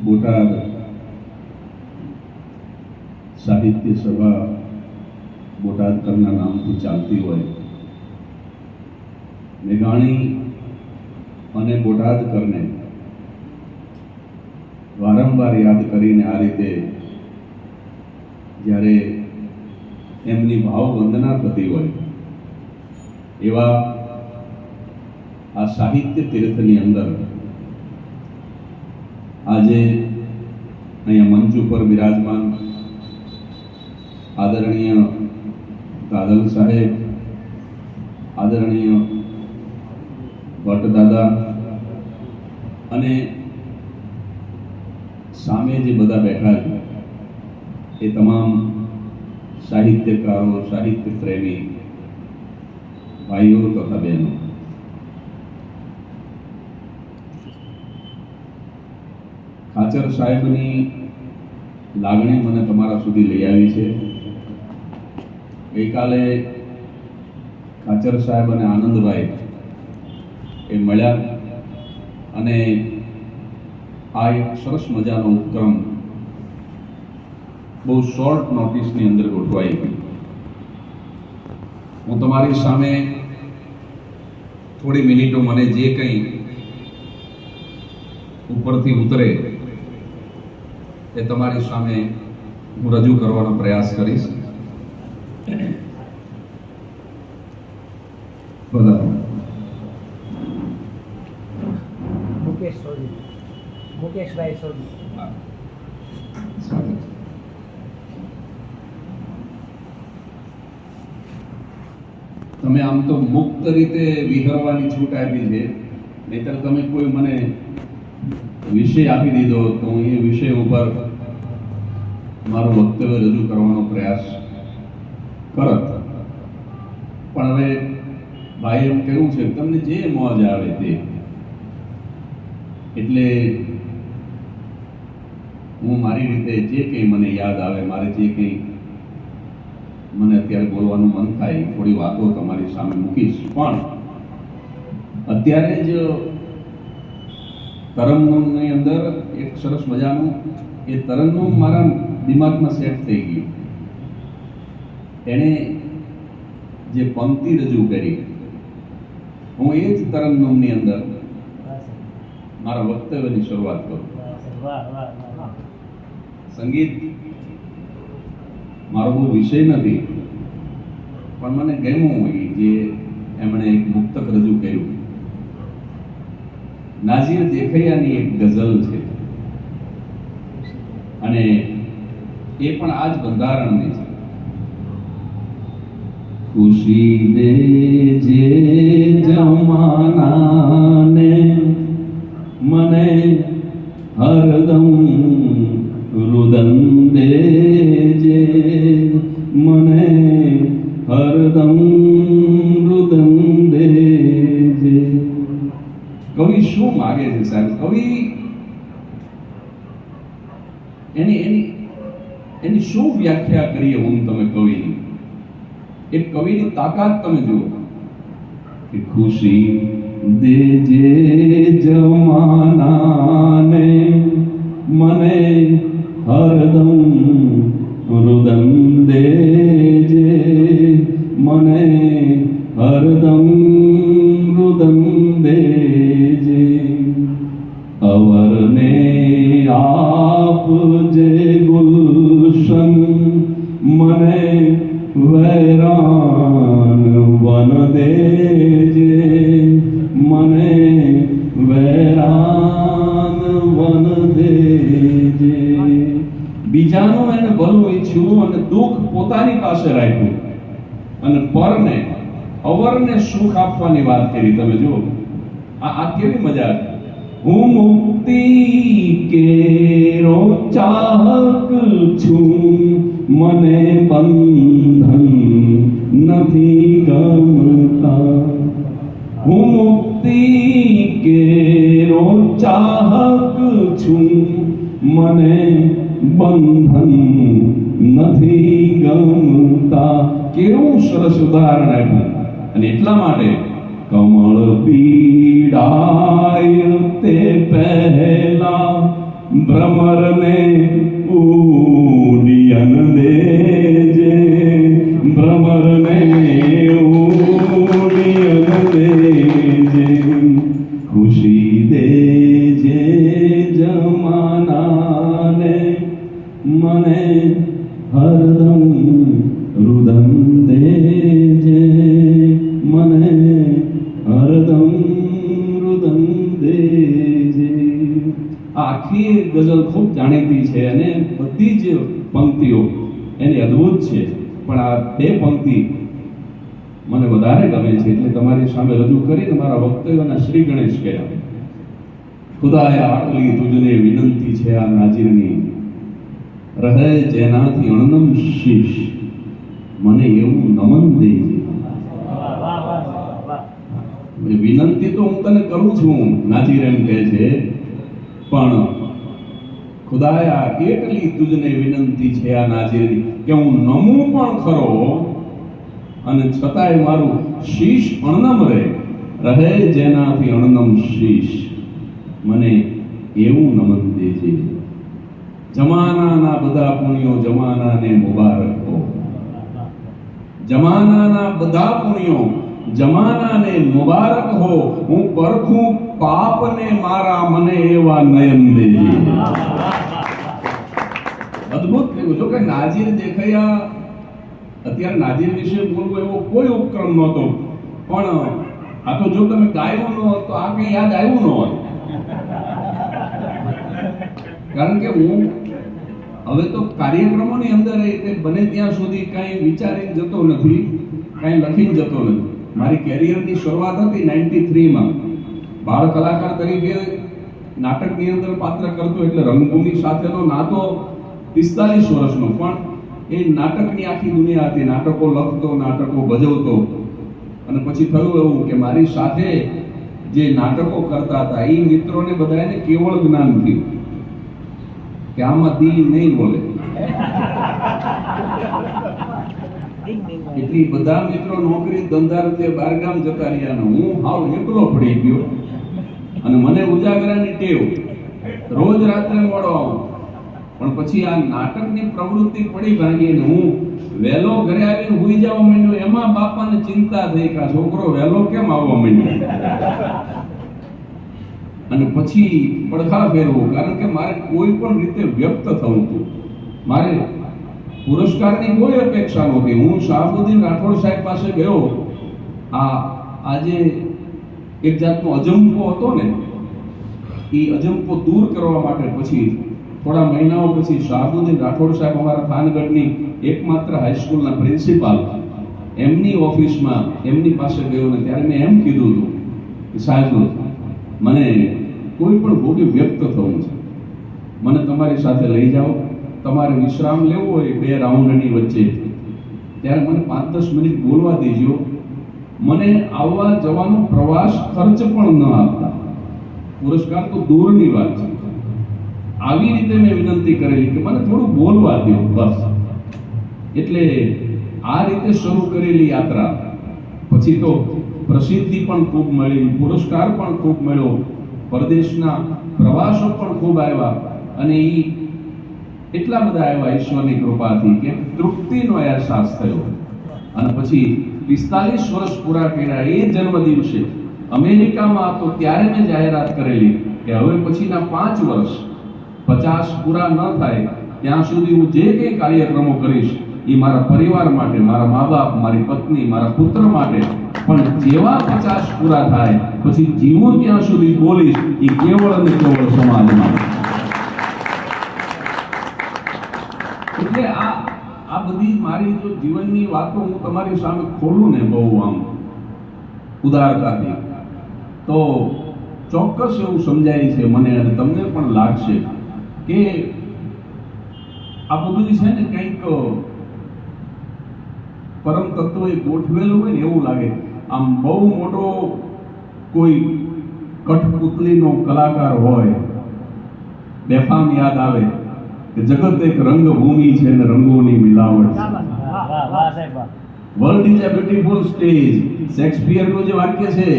બોટાદ સાહિત્ય સભા બોટાદકરના નામથી ચાલતી હોય, મેઘાણી અને બોટાદકરને વારંવાર યાદ કરીને આ રીતે જ્યારે એમની ભાવવંદના થતી હોય, એવા આ સાહિત્ય તીર્થની અંદર આજે અહીંયા મંચ ઉપર બિરાજમાન આદરણીય દાદલ સાહેબ, આદરણીય ભટ્ટ દાદા અને સામે જે બધા બેઠા છે એ તમામ સાહિત્યકારો, સાહિત્ય પ્રેમી ભાઈઓ તથા બહેનો, ખાચર સાહેબની લાગણી મને તમારા સુધી લઈ આવી છે. ગઈકાલે ખાચર સાહેબ અને આનંદભાઈ એ મળ્યા અને આ એક સરસ મજાનો ઉપક્રમ બહુ શોર્ટ નોટિસની અંદર ગોઠવાઈ ગઈ. હું તમારી સામે થોડી મિનિટો મને જે કંઈ ઉપરથી ઉતરે એ તમારી સામે હું રજૂ કરવાનો પ્રયાસ કરીશ. મુકેશભાઈ સોની, તમે આમ તો મુક્ત રીતે વિહરવાની છૂટ આપી છે, નહીતર તમે કોઈ મને વિષય આપી દીધો તો હું એ વિષય ઉપર મારું વક્તવ્ય રજૂ કરવાનો પ્રયાસ કરત. પણ હવે ભાઈ એમ કહ્યું છે તમને જે મોજ આવે તે, એટલે હું મારી રીતે જે કંઈ મને યાદ આવે, મારે જે કંઈ મને અત્યારે બોલવાનું મન થાય થોડી વાતો તમારી સામે મૂકીશ. પણ અત્યારે જ તરન્નુમની અંદર એક સરસ મજાનું એ તરન્નુમ મારા દિમાગમાં સેટ થઈ ગયું. એણે જે પંક્તિ રજૂ કરી, હું એ જ તરન્નુમની અંદર મારા વક્તવ્યની શરૂઆત કરું. સંગીત મારો બહુ વિષય નથી, પણ મને ગમ્યું જે એમણે એક મુક્તક રજૂ કર્યું. નાઝીર દેખૈયાની એક ગઝલ છે અને એ પણ આ જ બંધારણની છે. ખુશી દે જે જમાનાને મને હરદમ રુદન દેજે, મને હરદમ રુદન દેજે. કવિ શું માગે છે સાહેબ? કવિ એની શું વ્યાખ્યા કરીએ હું તમે કવિની? એક કવિની તાકાત તમે જુઓ કે ખુશી દેજે જમાનાને મને હરદમ રુદન દેજે, મને હરદમ રુદન દેજે. અવરને આપજે ગુલશન, મને વૈરાન વન દેજે, મને વૈરાન વન દેજે. બીજાનું એને ભલું ઈચ્છ્યું અને દુઃખ પોતાની પાસે રાખ્યું અને પરને અવરને સુખ આપવાની વાત કરી. તમે જુઓ આ કેવી મજા છે. હું મુક્તિ કેરો ચાહક છું, મને બંધન નથી ગમતા. હું મુક્તિ કેરો ચાહક છું, મને બંધન નથી ગમતા. કેવું સરસ ઉદાહરણ આપ્યું. અને એટલા માટે કમળ પીડાય તે પહેલા ભ્રમરને ઉડિયન દેજે, ભ્રમરને ઉડિયન દેજે, ખુશી દેજે જમાનાને, મને હરદમ રુદન દેજે, મને હરદમ રુદન દેજે. આખી ગઝલ ખૂબ જાણીતી છે અને બધી જ પંક્તિઓ એની અદ્ભુત છે, પણ આ બે પંક્તિ મને વધારે ગમે છે એટલે તમારી સામે રજૂ કરીને મારા વક્તવ્યના શ્રી ગણેશ કહ્યા. ખુદાએ આટલી તુજને વિનંતી છે આ નાજીરની, રહે જેનાથી અણનમ શીશ, મને એવું નમન દેજે. વિનંતી તો હું તને કરું છું, નાજીર એમ કહે છે, પણ ખુદાયા એટલી તુજને વિનંતી છે આ નાજીરની કે હું નમું પણ ખરો અને છતાંય મારું શીશ અણનમ રહે જેનાથી અણનમ શીશ, મને એવું નમન દેજે. જમાનાના બધા પુણ્યો જમાનાને મુબારક હો, જમાનાના બધા પુણ્યો જમાનાને મુબારક હો, હું પરખું પાપને મારા મને એવા નયન દેજે. અદ્ભુત થયું. જો કે નાજીર દેખાયા, અત્યારે નાજીર વિશે બોલવું એવો કોઈ ઉપક્રમ નહોતો, પણ આ તો જો તમે ગાયું ન હોત તો આ કઈ યાદ આવ્યું ન હોત. કારણ કે હું હવે તો કાર્યક્રમોની અંદર બને ત્યાં સુધી કાંઈ વિચારીને જતો નથી, કાંઈ લખીને જતો નથી. મારી કેરિયરની શરૂઆત હતી 93માં. બાળ કલાકાર તરીકે નાટકની અંદર પાત્ર કરતો, એટલે રંગભૂમિ સાથેનો નાતો 45 વર્ષનો, પણ એ નાટકની આખી દુનિયા હતી. નાટકો લખતો, નાટકો ભજવતો, અને પછી થયું એવું કે મારી સાથે જે નાટકો કરતા હતા એ મિત્રોને બધાને કેવળ જ્ઞાન થયું કે આમાં દી નહીં બોલે. એટલી બધા મિત્રો નોકરી ધંધાર્થે બહારગામ જતા રહ્યા, હું હાવ એકલો પડી ગયો. અને મને ઉજાગરાની ટેવ, રોજ રાત્રે મોડો આવું, પણ પછી આ નાટકની પ્રવૃત્તિ પડી ભાંગીને હું વહેલો ઘરે આવીને હુઈ જવા માંડ્યો. એમાં બાપાને ચિંતા થઈ કે આ છોકરો વહેલો કેમ આવવા માંડ્યો. અને પછી પડખા ફેરવું, કારણ કે મારે કોઈ પણ રીતે વ્યક્ત થવું હતું. મારે પુરસ્કારની કોઈ અપેક્ષા નહોતી. હું શાહબુદ્દીન રાઠોડ સાહેબ પાસે ગયો. આજે એક જાતનો અજંપો હતો ને, એ અજંપો દૂર કરવા માટે પછી થોડા મહિનાઓ પછી શાહબુદ્દીન રાઠોડ સાહેબ અમારા થાનગઢની એકમાત્ર હાઈસ્કૂલના પ્રિન્સિપાલ, એમની ઓફિસમાં એમની પાસે ગયો ને ત્યારે મેં એમ કીધું હતું કે સાહેબ, મને કોઈ પણ ભોગે વ્યક્ત થવું છે, મને તમારી સાથે લઈ જાઓ. તમારે વિશ્રામ લેવો હોય 2 રાઉન્ડની વચ્ચે, ત્યારે મને 5-10 મિનિટ બોલવા દેજો. મને આવવા જવાનો પ્રવાસ ખર્ચ પણ ન આપતા. પુરસ્કાર તો દૂરની વાત છે. આવી રીતે મેં વિનંતી કરેલી કે મને થોડું બોલવા દો બસ. એટલે આ રીતે શરૂ કરેલી યાત્રા પછી તો પ્રસિદ્ધિ પણ ખૂબ મળી, પુરસ્કાર પણ ખૂબ મળ્યો, પરદેશના પ્રવાસો પણ ખૂબ આવ્યા, અને એ એટલા બધા આવ્યા ઈશ્વરની કૃપાથી કે તૃપ્તિનો અહેસાસ થયો. અને પછી 45 વર્ષ પૂરા કર્યા. એ જન્મ દિવસે અમેરિકામાં તો ત્યારે મેં જાહેરાત કરેલી કે હવે પછીના 5 વર્ષ 50 પૂરા ન થાય ત્યાં સુધી હું જે કંઈ કાર્યક્રમો કરીશ એ મારા પરિવાર માટે, મારા મા બાપ, મારી પત્ની, મારા પુત્ર માટે, પણ જેવા 50 પૂરા થાય પછી જીવું ત્યાં સુધી બોલીશ એ કેવળ અને કેવળ સમાજ માટે. એટલે આ બધી મારી જો જીવનની વાતો હું તમારી સામે ખોલું ને બહુ આમ ઉદારતાથી, તો ચોક્કસ એવું સમજાય છે મને, અને તમને પણ લાગશે કે આ બધું છે ને કંઈક પરમ તત્વએ ગોઠવેલું હોય ને એવું લાગે. આમ બહુ મોટો કોઈ કઠપુતલીનો કલાકાર હોય, બેફામ યાદ આવે કે જગત એક રંગભૂમિ છે અને રંગોની મિલાવટ છે. World is a beautiful stage, શેક્સપિયરનું જે વાક્ય છે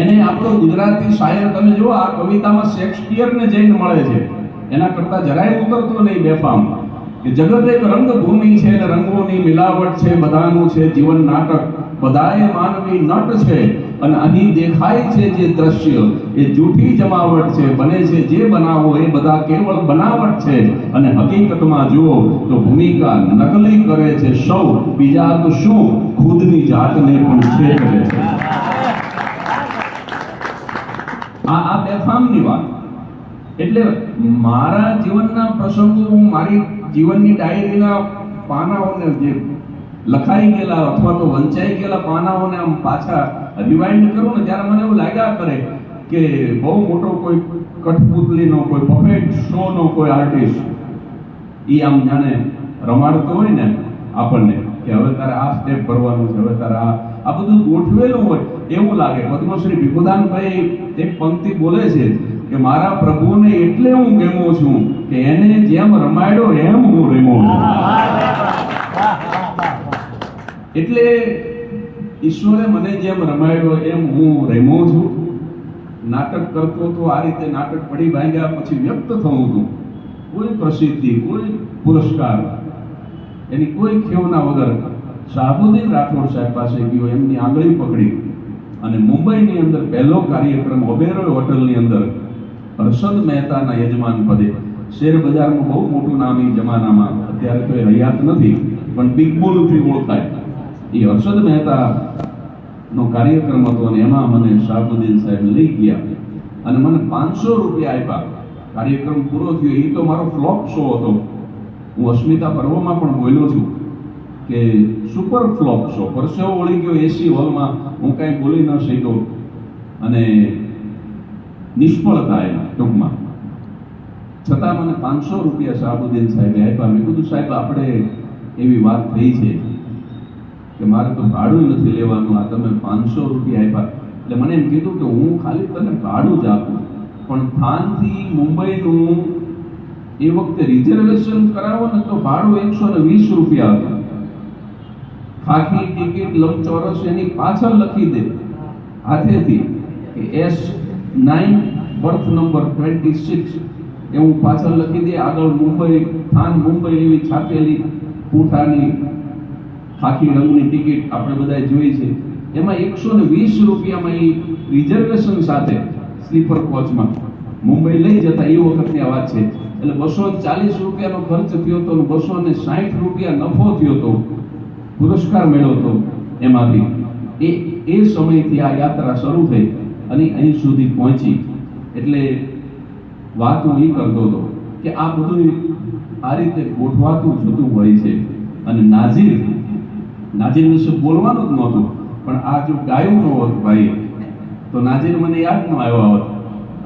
એને આપણો ગુજરાતી શાયર, તમે જુઓ આ કવિતામાં શેક્સપિયરને જઈને મળે છે. એના કરતા જરાય ઉતરતો નહીં બેફામ કે જગત એક રંગભૂમિ છે ને રંગોની મિલાવટ છે, બધાનું છે જીવન નાટક, બધાએ માનવી નટ છે અને અહીં દેખાય છે જે દ્રશ્ય એ જૂઠી જમાવટ છે, બને છે જે બનાવો એ બધા કેવળ બનાવટ છે અને હકીકતમાં જુઓ તો ભૂમિકા નકલી કરે છે સૌ, બીજા તો શું ખુદની જાતને પણ છેતરે છે. આ બેફામની વાત. એટલે મારા જીવનના પ્રસંગો હું મારી જીવનની ડાયરીના પાનાઓને જે લખાઈ ગયેલા અથવા તો વંચાઈ ગયેલા પાનાઓને આમ પાછા રિવાઇન્ડ કરું ને ત્યારે મને એવું લાગ્યા કરે કે બહુ મોટો કોઈ કઠપુતલીનો કોઈ પપેટ શોનો કોઈ આર્ટિસ્ટ એ આમ જાણે રમાડતો હોય ને આપણને કે હવે તારે આ સ્ટેપ ભરવાનું છે, હવે તારે આ બધું ગોઠવેલું હોય એવું લાગે. પદ્મશ્રી ભીખુદાનભાઈ એક પંક્તિ બોલે છે કે મારા પ્રભુને એટલે હું ગમું છું કે એને જેમ રમાડ્યો એમ હું રમ્યો છું. એટલે ઈશ્વરે મને જેમ રમાડ્યો એમ હું રમ્યો છું. નાટક કરતો તો આ રીતે નાટક પડી ભાંગ્યા પછી વ્યક્ત થવું હતું. કોઈ પ્રસિદ્ધિ, કોઈ પુરસ્કાર, એની કોઈ ખેવના વગર શાહબુદ્દીન રાઠોડ સાહેબ પાસે ગયો, એમની આંગળી પકડી અને મુંબઈની અંદર પહેલો કાર્યક્રમ ઓબેરોય હોટલની અંદર હર્ષદ મહેતાના યજમાન પદે, શેર બજારનું બહુ મોટું નામ એ જમાનામાં, અત્યારે તો એ હયાત નથી પણ બિગ બુલથી ઓળખાય, એ હર્ષદ મહેતાનો કાર્યક્રમ હતો અને એમાં મને શાહબુદ્દીન સાહેબ લઈ ગયા અને મને 500 રૂપિયા આપ્યા. કાર્યક્રમ પૂરો થયો. એ તો મારો ફ્લોપ શો હતો. હું અસ્મિતા પર્વમાં પણ બોલ્યો છું કે સુપર ફ્લોપ શો, પરસેવો વળી ગયો એસી હોલમાં, હું કાંઈ બોલી ન શક્યો અને નિષ્ફળતા એના ટૂંકમાં. છતાં મને 500 રૂપિયા શાહબુદ્દીન સાહેબે આપ્યા. મેં કીધું સાહેબ આપણે એવી વાત થઈ છે કે મારે તો ભાડું નથી લેવાનું, આ તમે 500 રૂપિયા આપ્યા. એટલે મને એમ કીધું કે હું ખાલી તને ભાડું જ આપું, પણ થાનથી મુંબઈનું એ વખતે રિઝર્વેશન કરાવો ને તો ભાડું 120 રૂપિયા હતું. ખાખી ટિકિટ લંબચોરસ એની પાછળ લખી દે હાથેથી કે S9 બર્થ નંબર 26 એવું પાછળ લખી દે. આગળ મુંબઈ, થાન મુંબઈ એવી છાપેલી પૂંઠાની ખાખી રંગની ટિકિટ આપણે બધાએ જોઈ છે. એમાં 120 રૂપિયામાં એ રિઝર્વેશન સાથે સ્લીપર કોચમાં મુંબઈ લઈ જતા એ વખતની વાત છે. એટલે 240 રૂપિયાનો ખર્ચ થયો હતો અને 260 રૂપિયા નફો થયો હતો, પુરસ્કાર મેળવ્યો હતો એમાંથી. એ સમયથી આ યાત્રા શરૂ થઈ અને અહીં સુધી પહોંચી. એટલે વાત હું એ કરતો હતો કે આ બધું આ રીતે ગોઠવાતું જતું હોય છે. અને નાઝીર વિશે બોલવાનું જ નહોતું, પણ આ જો ગાયું ન હોત ભાઈ તો નાઝીર મને યાદ ન આવ્યો હોત.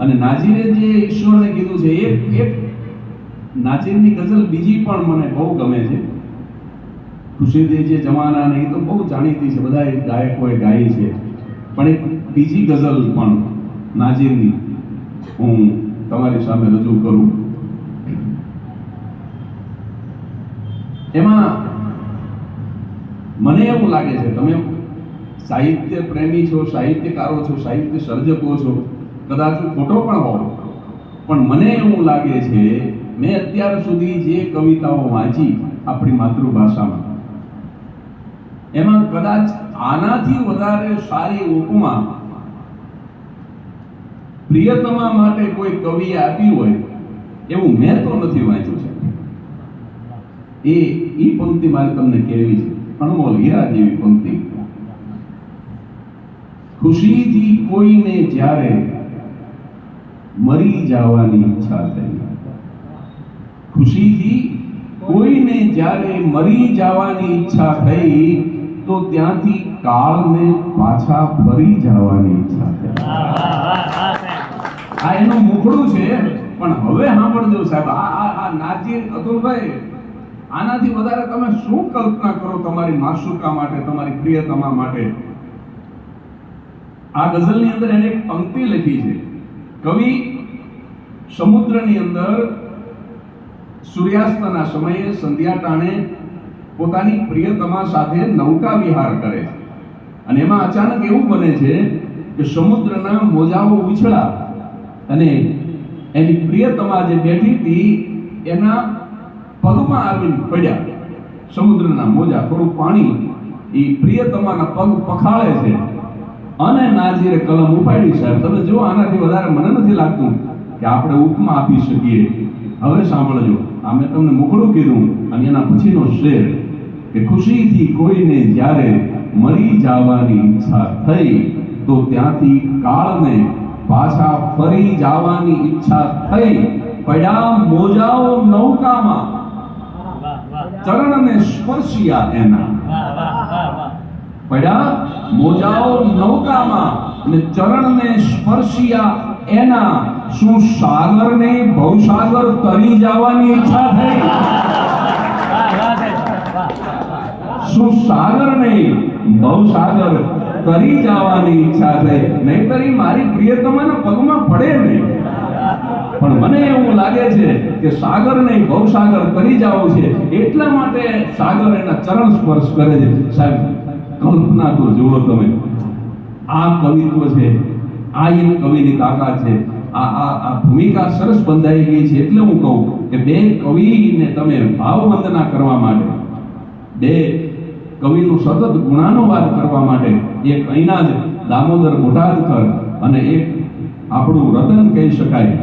અને નાઝીરે જે ઈશ્વરને કીધું છે એક નાઝીરની ગઝલ બીજી પણ મને બહુ ગમે છે. ખુશીદે જે જમાના ને એ તો બહુ જાણીતી છે, બધા ગાયકોએ ગાઈ છે, પણ એક બીજી ગઝલ પણ નાઝીરની હું તમારી સામે રજૂ કરું. એમાં મને એવું લાગે છે, તમે સાહિત્ય પ્રેમી છો, સાહિત્યકારો છો, સાહિત્ય સર્જકો છો, કદાચ ખોટો પણ હોવ, પણ મને એવું લાગે છે મેં અત્યાર સુધી જે કવિતાઓ વાંચી આપણી માતૃભાષામાં, એમાં કદાચ આનાથી વધારે સારી ઉપમા પ્રિયતમા માટે કોઈ કવિએ આપી હોય એવું મેં તો નથી વાંચ્યું છે. એ પંક્તિ મારે તમને કહેવી છે, અણમોલ હીરા જેવી પંક્તિ. ખુશીથી કોઈને જ્યારે મરી જવાની ઈચ્છા થઈ, ખુશીથી કોઈને જ્યારે મરી જવાની ઈચ્છા થઈ તો ત્યાંથી કાળને પાછા ફરી જવાની ઈચ્છા થઈ. આ એનું મુખડું છે. પણ હવે સાંભળજો સાહેબ, આ નાઝીર અતુલભાઈ, આનાથી વધારે તમે શું કલ્પના કરો તમારી માસુકા માટે, તમારી પ્રિયતમા માટે? આ ગઝલની અંદર એને એક પંક્તિ લખી છે. કવિ સમુદ્રની અંદર સૂર્યાસ્તના સમયે સંધ્યા ટાણે પોતાની પ્રિયતમા સાથે નૌકા વિહાર કરે છે અને એમાં અચાનક એવું બને છે કે સમુદ્રના મોજાઓ ઉછળા અને એની પ્રિયતમા જે બેઠી હતી એના પગમાં આવીને પડ્યા. સમુદ્રના મોજા, થોડું પાણી એ પ્રિયતમાના પગ પખાળે છે અને નાજીરે કલમ ઉપાડી. સાહેબ તમે જો, આનાથી વધારે મને નથી લાગતું કે આપણે ઉપમા આપી શકીએ. હવે સાંભળજો, આ મેં તમને મોકળું કીધું અને એના પછીનો શેર કે ખુશીથી કોઈને જ્યારે મરી જવાની ઈચ્છા થઈ તો ત્યાંથી કાળને પાછા ફરી જવાની ઈચ્છા થઈ. પડ્યા મોજાઓ નૌકામાં, ચરણને સ્પર્શ્યા એના. પડ્યા મોજાઓ નૌકામાં અને ચરણને સ્પર્શ્યા એના. શું સાગરને ભવસાગર તરી જવાની ઈચ્છા થઈ? શું સાગરને ભવસાગર તરી જવાની ઈચ્છા થઈ? નહીતર મારી પ્રિયતમાના પગમાં પડે નહીં. પણ મને એવું લાગે છે કે સાગરને ભવસાગર તરી જાવ છે, એટલા માટે સાગર એના ચરણ સ્પર્શ કરે છે. સાહેબ કલ્પના તો જુઓ તમે, આ કવિત્વ છે, આ એક કવિની તાકાત છે. આ ભૂમિકા સરસ બંધાઈ ગઈ છે. એટલે હું કહું કે બે કવિને તમે ભાવવંદના કરવા માટે, બે કવિનું સતત ગુણાનુવાદ કરવા માટે, એક અહીંના જ દામોદર બોટાદકર અને એક આપણું રતન કહી શકાય,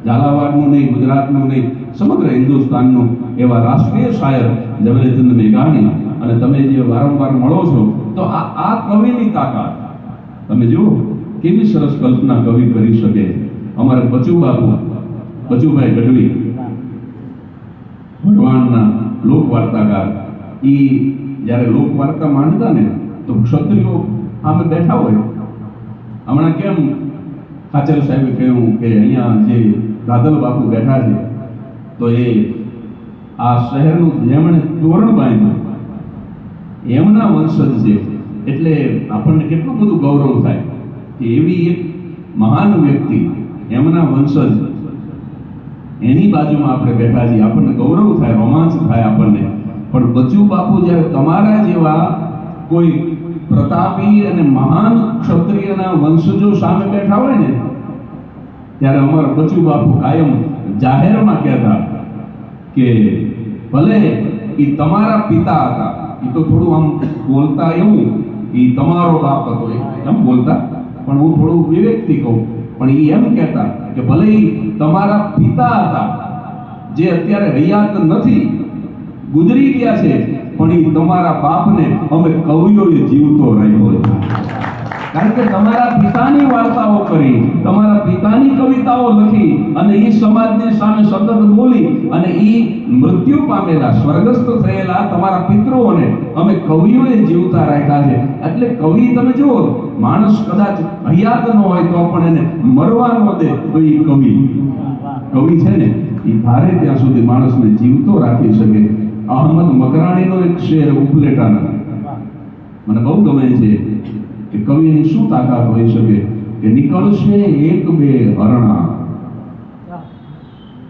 ઝાલાવાડનું નહીં, ગુજરાતનું નહીં, સમગ્ર હિન્દુસ્તાનનું એવા રાષ્ટ્રીય શાયર ઝવેરચંદ મેઘાણી, અને તમે જે વારંવાર મળો છો તો આ કવિની તાકાત તમે જુઓ, કેવી સરસ કલ્પના કવિ કરી શકે. અમારે બચુભાઈ ગઢવી, ભરવાડના લોકવાર્તાકાર, એ જ્યારે લોકવાર્તા માંડતા ને તો ક્ષત્રિયો આમે બેઠા હોય. હમણાં કેમ ખાચર સાહેબે કહ્યું કે અહીંયા જે દાદલ બાપુ બેઠા છે તો એ આ શહેરનું જેમણે તોરણ બાંધ્યું એમના વંશજ છે. એટલે આપણને કેટલું બધું ગૌરવ થાય કે એવી એક મહાન વ્યક્તિ, એમના વંશજ, એની બાજુમાં આપણે બેઠા છીએ. આપણને ગૌરવ થાય, રોમાંચ થાય આપણને. પણ બચુ બાપુ જ્યારે તમારા જેવા કોઈ પ્રતાપી અને મહાન ક્ષત્રિયના વંશજો સામે બેઠા હોય ને, ત્યારે અમારા બચુ બાપુ કાયમ જાહેરમાં કહેતા કે ભલે એ તમારા પિતા હતા, એ તો થોડું આમ બોલતા એવું કે તમારો બાપ હતો એમ બોલતા, પણ હું થોડું વિવેકથી કહું, પણ એ એમ કહેતા કે ભલે એ તમારા પિતા હતા જે અત્યારે હયાત નથી, ગુજરી ગયા છે, પણ એ તમારા બાપને અમે કવિઓએ જીવતો રાખ્યો છે. કારણ કે તમારા પિતાની વાર્તાઓ કરી, તમારા પિતાની કવિતાઓ લખી અને એ સમાજની સામે સતત બોલી અને એ મૃત્યુ પામેલા, સ્વર્ગસ્થ થયેલા તમારા પિતૃઓને અમે કવિઓએ જીવતા રાખ્યા છે. એટલે કવિ તમે જુઓ, માણસ કદાચ હયાત ન હોય તો પણ એને મરવા ન દે તો એ કવિ છે ને, એ ભારે ત્યાં સુધી માણસને જીવતો રાખી શકે. અહમદ મકરાણીનો એક શેર ઉપલેટાના મને બહુ ગમે છે કે કવિની શું તાકાત હોઈ શકે કે નીકળશે એક બે હરણા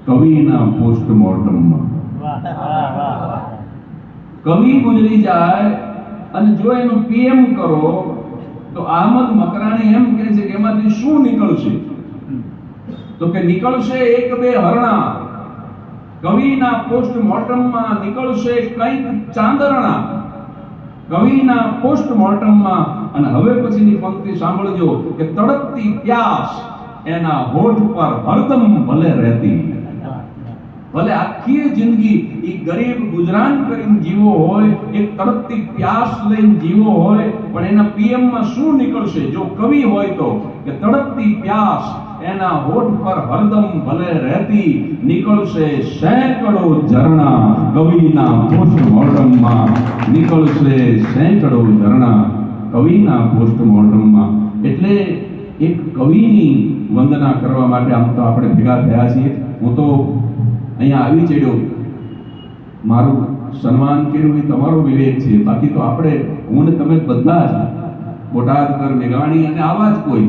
કવિના પોસ્ટમોર્ટમમાં. કવિ ગુજરી જાય અને જો એનું પીએમ કરો તો અહમદ મકરાણી એમ કહે છે કે એમાંથી શું નીકળશે? તો કે નીકળશે એક બે હરણા, કવિના પોસ્ટમોર્ટમમાં નીકળશે કંઈક ચાંદરણા, કવિના પોસ્ટમોર્ટમમાં. અને હવે પછીની પંક્તિ સાંભળજો કે તડપતી પ્યાસ એના હોઠ પર હરદમ ભલે રહેતી. ભલે આખી જિંદગી એ ગરીબ ગુજરાન કરીને જીવો હોય, એક તડપતી પ્યાસ લઈને જીવો હોય, પણ એના પીએમમાં શું નીકળશે જો કવિ હોય તો કે તડપતી પ્યાસ એના હોઠ પર હરદમ ભલે રહેતી, નીકળશે સેંકડો ઝરણા કવિના પોસ્ટમોર્ટમમાં, નીકળશે સેંકડો ઝરણા કવિના પોસ્ટમોર્ટમમાં. એટલે એક કવિની વંદના કરવા માટે આમ તો આપણે ભેગા થયા છીએ. હું તો અહીંયા આવી ચડ્યો, મારું સન્માન કર્યું એ તમારો વિવેક છે. બાકી તો આપણે, હું ને તમે બધા જ બોટાદકર, મેઘાણી અને આવા જ કોઈ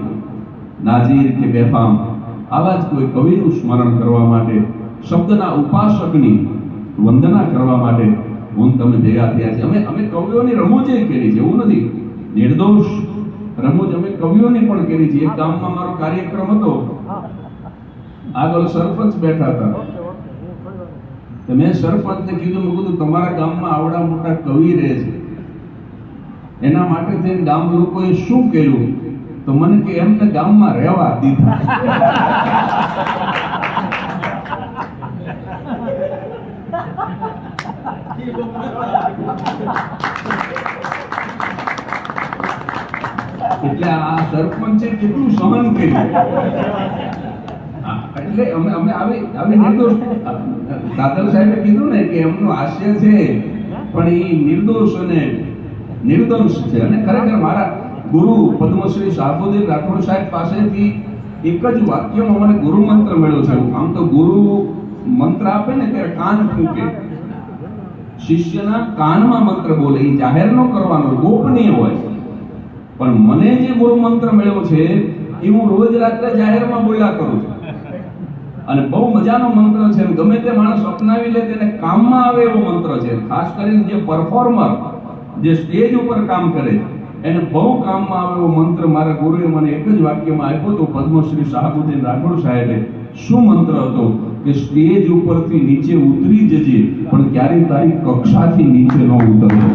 નાજીર કે બેફામ, આવા જ કોઈ કવિનું સ્મરણ કરવા માટે, શબ્દના ઉપાસકની વંદના કરવા માટે હું તમે ભેગા થયા છે. અમે કવિઓની રમૂજે કરી છે, એવું નથી, નિર્દોષ રમૂજ અમે કવિઓની પણ કરી છે. એક ગામમાં મારો કાર્યક્રમ હતો, આગળ સરપંચ બેઠા હતા. તો મેં સરપંચને કીધું, મેં કીધું તમારા ગામમાં આવડા મોટા કવિ રહે છે, એના માટે થઈને ગામ લોકોએ શું કર્યું? તો મને કે એમને ગામમાં રહેવા દીધા. એટલે આ સરપંચે કેટલું સહન કર્યું. એટલે અમે અમે આવી નિર્દોષ, દાદલ સાહેબે કીધું ને કે એમનું હાસ્ય છે પણ એ નિર્દોષ અને નિર્દંશ છે. અને ખરેખર મારા ગુરુ પદ્મશ્રી શાહબુદ્દીન રાઠોડ સાહેબ પાસેથી એક જ વાક્યમાં મને ગુરુ મંત્ર મળ્યો છે. આમ તો ગુરુ મંત્ર આપે ને ત્યારે કાન ફૂંકે, શિષ્યના કાનમાં મંત્ર બોલે, એ જાહેર ન કરવાનો, ગોપનીય હોય. પણ મને જે ગુરુ મંત્ર મળ્યો છે એ હું રોજ રાત્રે જાહેરમાં બોલ્યા કરું છું. અને બહુ મજાનો મંત્ર છે. ગમે તે માણસ અપનાવી લે તેને કામમાં આવે એવો મંત્ર છે. ખાસ કરીને જે પરફોર્મર, જે સ્ટેજ ઉપર કામ કરે એને બહુ કામમાં આવે એવો મંત્ર મારા ગુરુએ મને એક જ વાક્યમાં આપ્યો હતો. પદ્મશ્રી શાહબુદ્દીન રાઠોડ સાહેબે શું મંત્ર હતો કે સ્ટેજ ઉપરથી નીચે ઉતરી જજે પણ ક્યારેય તારી કક્ષાથી નીચે ન ઉતરજો.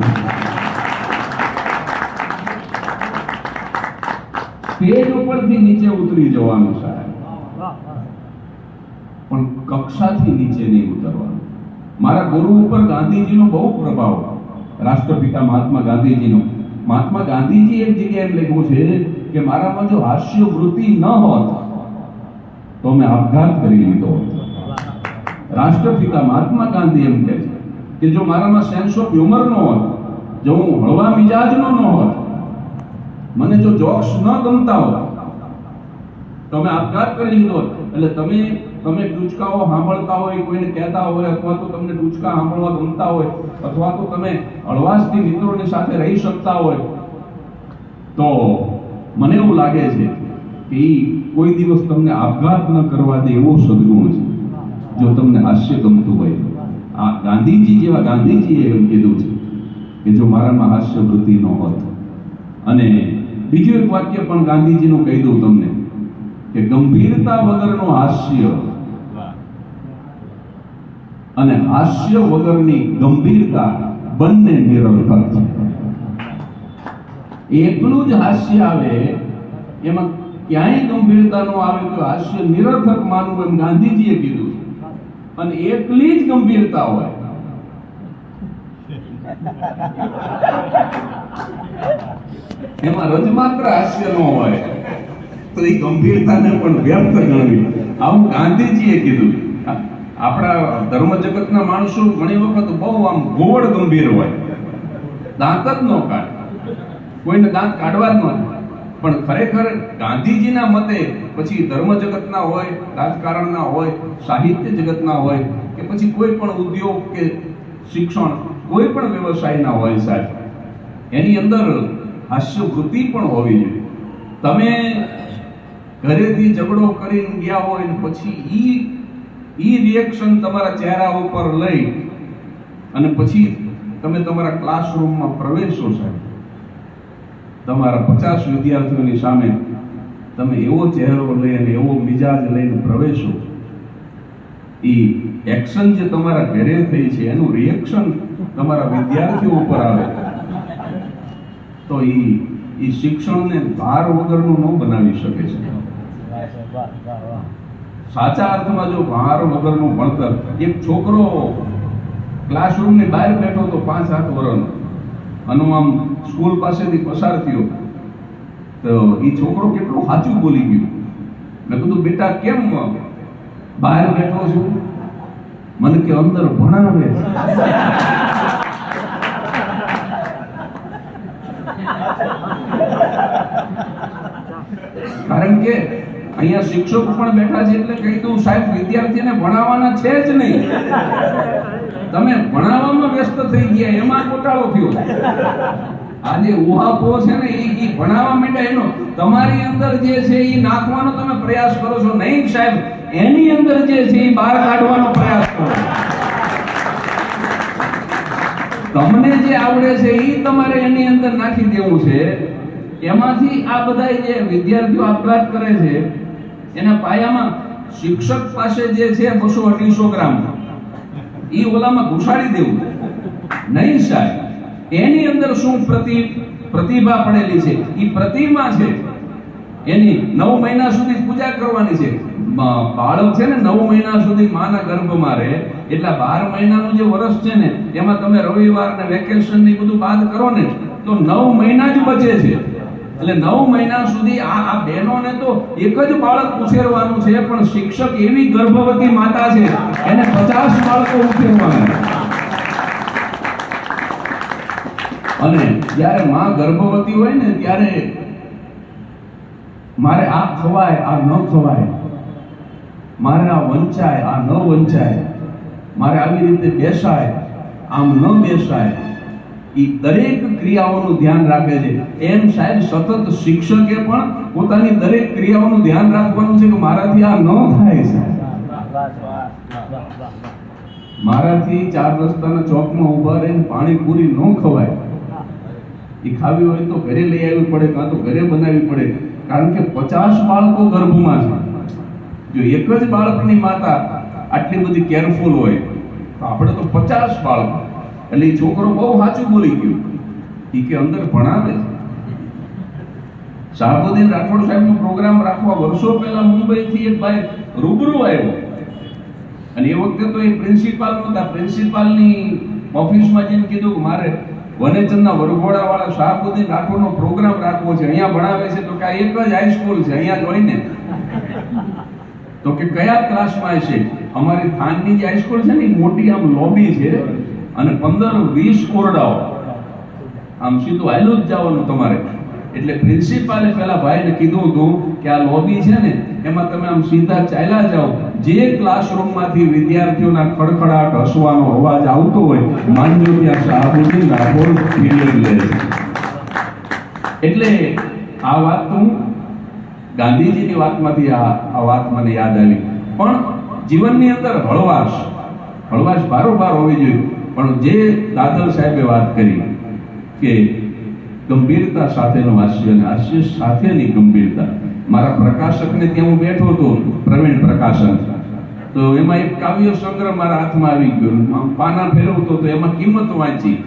સ્ટેજ ઉપરથી નીચે ઉતરી જવાનું સાહેબ, પણ કક્ષાથી નીચે નહીં ઉતરવાનું. મારા ગુરુ ઉપર ગાંધીજીનો બહુ પ્રભાવ, રાષ્ટ્રપિતા મહાત્મા ગાંધીજીનો. મહાત્મા ગાંધીજી એક જગ્યાએ એમ લખ્યું છે કે મારામાં જો હાસ્ય વૃત્તિ ન હોત તો મેં આપઘાત કરી લીધો હોત. રાષ્ટ્રપિતા મહાત્મા ગાંધી એમ કહે છે કે જો મારામાં સેન્સ ઓફ હ્યુમર ન હોત, જો હું હળવા મિજાજનો ન હોત, મને જો જોક્સ ન ગમતા હોત તો મેં આપઘાત કરી લીધો હોત. એટલે તમે ટૂચકાઓ સાંભળતા હોય, કોઈને કહેતા હોય, અથવા તો તમને ટૂચકા સાંભળવા ગમતા હોય, અથવા તો તમે હળવાશથી મિત્રોની સાથે રહી શકતા હોય, તો મને એવું લાગે છે કે કોઈ દિવસ તમને આપઘાત ન કરવા દે એવો સદગુણ છે, જો તમને હાસ્ય ગમતું હોય. આ ગાંધીજી જેવા ગાંધીજીએ એમ કીધું છે કે જો મારામાં હાસ્ય વૃત્તિ ન હોત. અને બીજું એક વાક્ય પણ ગાંધીજીનું કહી દઉં તમને કે ગંભીરતા વગરનું હાસ્ય અને હાસ્ય વગરની ગંભીરતા બંને નિરર્થક છે. એકલું જ હાસ્ય આવે, એમાં ક્યાંય ગંભીરતા ન આવે તો હાસ્ય નિરર્થક માનવું, એમ ગાંધીજીએ કીધું. અને એકલી જ ગંભીરતા હોય એમાં રજમાત્ર હાસ્ય ન હોય તો એ ગંભીરતાને પણ વ્યર્થ ગણવી. આવું ગાંધીજીએ કીધું. આપણા ધર્મ જગતના માણસો ઘણી વખત બહુ આમ ગોળ ગંભીર હોય, દાંત જ ન કાઢે, કોઈને દાંત કાઢવા જ ન. પણ ખરેખર ગાંધીજીના મતે, પછી ધર્મ જગતના હોય, રાજકારણના હોય, સાહિત્ય જગતના હોય, કે પછી કોઈ પણ ઉદ્યોગ કે શિક્ષણ, કોઈ પણ વ્યવસાયના હોય સાહેબ, એની અંદર હાસ્ય વૃત્તિ પણ હોવી જોઈએ. તમે ઘરેથી ઝઘડો કરીને ગયા હોય ને પછી ઈ રિએક્શન તમારા ચહેરા ઉપર લઈ અને પછી તમે તમારા ક્લાસરૂમમાં પ્રવેશો સાહેબ, તમારા 50 વિદ્યાર્થીઓની સામે તમે એવો ચહેરો લઈ અને એવો મિજાજ લઈને પ્રવેશો, એ એક્શન જે તમારા ઘરે થઈ છે એનું રિએક્શન તમારા વિદ્યાર્થીઓ ઉપર આવે તો એ શિક્ષણને ભાર વગરનું ન બનાવી શકે છે. સાચા અર્થમાં જો ભાર વગરનું ભણતર, એક છોકરો ક્લાસરૂમની બહાર બેઠો તો 5-7 વર્ષનો, અને આમ સ્કૂલ પાસેથી પસાર થયો તો એ છોકરો કેટલું સાચું બોલી ગયું. મેં કીધું બેટા કેમ બહાર બેઠો છું? મને કે અંદર ભણાવે. કારણ કે અહીંયા શિક્ષકો પણ બેઠા છે એટલે કહી દઉં સાહેબ, વિદ્યાર્થીને ભણાવવાના છે જ નહીં. તમે ભણાવવામાં વ્યસ્ત થઈ ગયા, એમાં ગોટાળો થયો. આજે ઉહાપો છે ને એ ભણાવવા માંડ્યા, એનો તમારી અંદર જે છે એ નાખવાનો તમે પ્રયાસ કરો છો. નહીં સાહેબ, એની અંદર જે છે એ બહાર કાઢવાનો પ્રયાસ કરો. તમને જે આવડે છે એ તમારે એની અંદર નાખી દેવું છે. એમાંથી આ બધા જે વિદ્યાર્થીઓ આપઘાત કરે છે એના પાયામાં શિક્ષક પાસે જે છે 200-250 ગ્રામ ઈ ઓલામાં ઘુસાડી દેવું નહીં સાહેબ. એની અંદર શું પ્રતિભા પડેલી છે, ઈ પ્રતિમા છે. એની 9 મહિના સુધી પૂજા કરવાની છે. બાળક છે ને 9 મહિના સુધી માના ગર્ભમાં રહે, એટલે 12 મહિનાનું જે વર્ષ છે ને એમાં તમે રવિવાર ને વેકેશન ને બધું બાદ કરો ને તો 9 મહિના જ બચે છે. એટલે 9 મહિના સુધી આ બહેનોને તો એક જ બાળક ઉછેરવાનું છે, પણ શિક્ષક એવી ગર્ભવતી માતા છે એને 50 બાળકો ઉછેરવાના. અને જ્યારે માં ગર્ભવતી હોય ને ત્યારે મારે આ ખવાય આ ન ખવાય, મારે આ વંચાય આ ન વંચાય, મારે આવી રીતે બેસાય આમ ન બેસાય, એ દરેક ક્રિયાઓનું ધ્યાન રાખે છે. એમ સાહેબ સતત શિક્ષકે પણ પોતાની દરેક ક્રિયાઓનું ધ્યાન રાખવાનું છે કે મારાથી આ ન થાય સાહેબ, મારાથી 4 રસ્તાના ચોકમાં ઊભા રહીને પાણીપુરી ન ખવાય. એ ખાવી હોય તો ઘરે લઈ આવવી પડે કાં તો ઘરે બનાવવી પડે, કારણ કે 50 બાળકો ગર્ભમાં છે. જો એક જ બાળકની માતા આટલી બધી કેરફુલ હોય તો આપણે તો 50 બાળકો. એટલે એ છોકરો બહુ સાચું બોલી ગયો, એ કે અંદર ભણાવે છે. શાહબુદ્દીન રાઠોડ સાહેબનો પ્રોગ્રામ રાખવા વર્ષો પહેલા મુંબઈથી એક ભાઈ રૂબરૂ આવ્યો, અને એ વખતે તો એ પ્રિન્સિપાલ નહોતા. પ્રિન્સિપાલની ઓફિસમાં જઈને કીધું કે મારે વનેચંદના વરઘોડા વાળા શાહબુદ્દીન રાઠોડનો પ્રોગ્રામ રાખવો છે, અહીંયા ભણાવે છે. તો કે આ એક જ હાઈસ્કૂલ છે, અહીંયા જ હોય ને. તો કે કયા ક્લાસમાં છે? અમારી થાનની જે હાઈસ્કૂલ છે ને મોટી આમ લોબી છે અને 15-20 ઓરડાઓ, આમ સીધું હાલ્યું જ જવાનું તમારે. એટલે પ્રિન્સિપાલે પેલા ભાઈને કીધું હતું કે આ લોબી છે ને એમાં તમે આમ સીધા ચાલ્યા જાઓ, જે ક્લાસરૂમમાંથી વિદ્યાર્થીઓના ખડખડાટ હસવાનો અવાજ આવતો હોય માનજો ત્યાં શાહબુદ્દીન રાઠોડ પીરિયડ લે છે. એટલે આ વાત તો ગાંધીજીની વાતમાંથી આ વાત મને યાદ આવી. પણ જીવનની અંદર હળવાશ બારોબાર હોવી જોઈએ. પણ જે દાદલ સાહેબે વાત કરી કે ગંભીરતા સાથેનું હાસ્ય અને હાસ્ય સાથેની ગંભીરતા, મારા પ્રકાશકને ત્યાં હું બેઠો હતો, પ્રવીણ પ્રકાશન, તો એમાં એક કાવ્ય સંગ્રહ મારા હાથમાં આવી ગયો. પાના ફેરવતો તો એમાં કિંમત વાંચી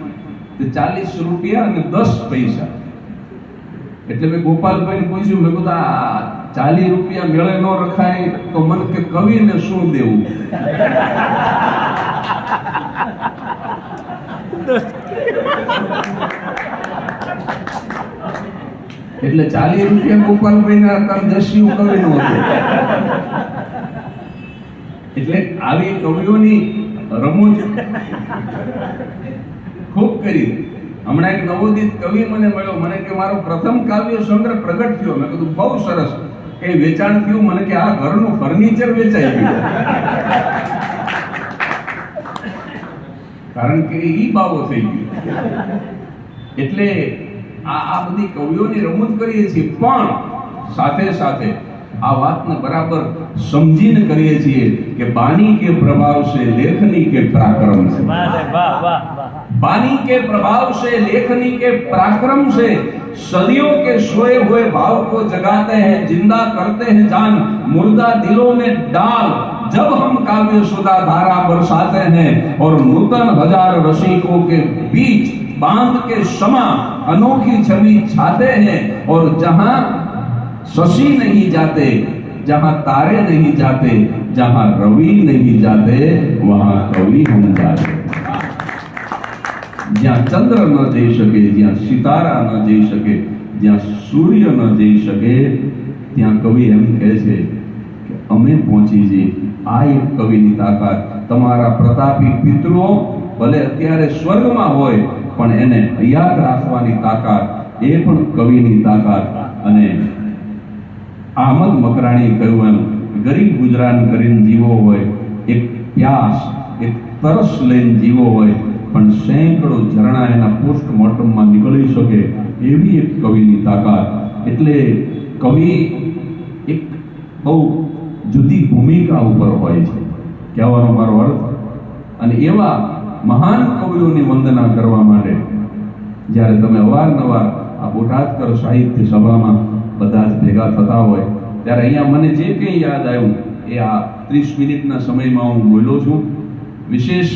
40 રૂપિયા અને 10 પૈસા. એટલે મેં ગોપાલભાઈને પૂછ્યું, મેં કીધું આ 40 રૂપિયા મેળે ન રખાય તો મને કે કવિને શું દેવું? એટલે 40 રૂપિયા ગોપાલભાઈના હતા, 10 કવિનો હતો. એટલે આવી કવિઓની રમૂજ ખૂબ કરી. હમણાં એક નવોદિત કવિ મને મળ્યો, મને કે મારો પ્રથમ કાવ્ય સંગ્રહ પ્રગટ થયો. મેં કીધું બહુ સરસ, કઈ વેચાણ થયું? મને કે આ ઘરનું ફર્નિચર વેચાઈ ગયું. કારણ કે ઈ બાવો થઈ ગયો. એટલે આ બધી કવિઓની રમૂજ કરીએ છીએ, પણ સાથે સાથે આ વાતને બરાબર સમજીને કરીએ છીએ કે बानी के प्रभाव से लेखनी के पराक्रम से, बानी के प्रभाव से लेखनी के पराक्रम से सदियों के सोए हुए भाव को जगाते हैं, जिंदा करते हैं जान मुर्दा दिलों में डाल, जब हम काव्य सुधा धारा बरसाते हैं और नूतन हजार रसिकों के बीच बांध के क्षमा अनोखी छवि छाते हैं, और जहां शशि नहीं जाते, जहां तारे नहीं जाते, जहां रवि नहीं जाते, वहां कवि हम जाते. જ્યાં ચંદ્ર ન જઈ શકે, જ્યાં સિતારા ન જઈ શકે, જ્યાં સૂર્ય ન જઈ શકે, ત્યાં કવિ એમ કહે છે કે અમે પહોંચી જઈએ. આ એક કવિની તાકાત. તમારા પ્રતાપી પિતૃઓ ભલે અત્યારે સ્વર્ગમાં હોય પણ એને યાદ રાખવાની તાકાત એ પણ કવિની તાકાત. અને અહમદ મકરાણી કહ્યું એમ, ગરીબ ગુજરાન કરીને જીવો હોય, એક પ્યાસ એક તરસ લઈને જીવો હોય, પણ સેંકડો ઝરણા એના પોસ્ટમોર્ટમમાં નીકળી શકે એવી એક કવિની તાકાત. એટલે કવિ એક બહુ જુદી ભૂમિકા ઉપર હોય છે, કહેવાનો મારો અર્થ. અને એવા મહાન કવિઓની વંદના કરવા માટે જ્યારે તમે અવારનવાર આ બોટાદકર સાહિત્ય સભામાં બધા જ ભેગા થતા હોય ત્યારે અહીંયા મને જે કંઈ યાદ આવ્યું એ આ 30 મિનિટના સમયમાં હું બોલ્યો છું. વિશેષ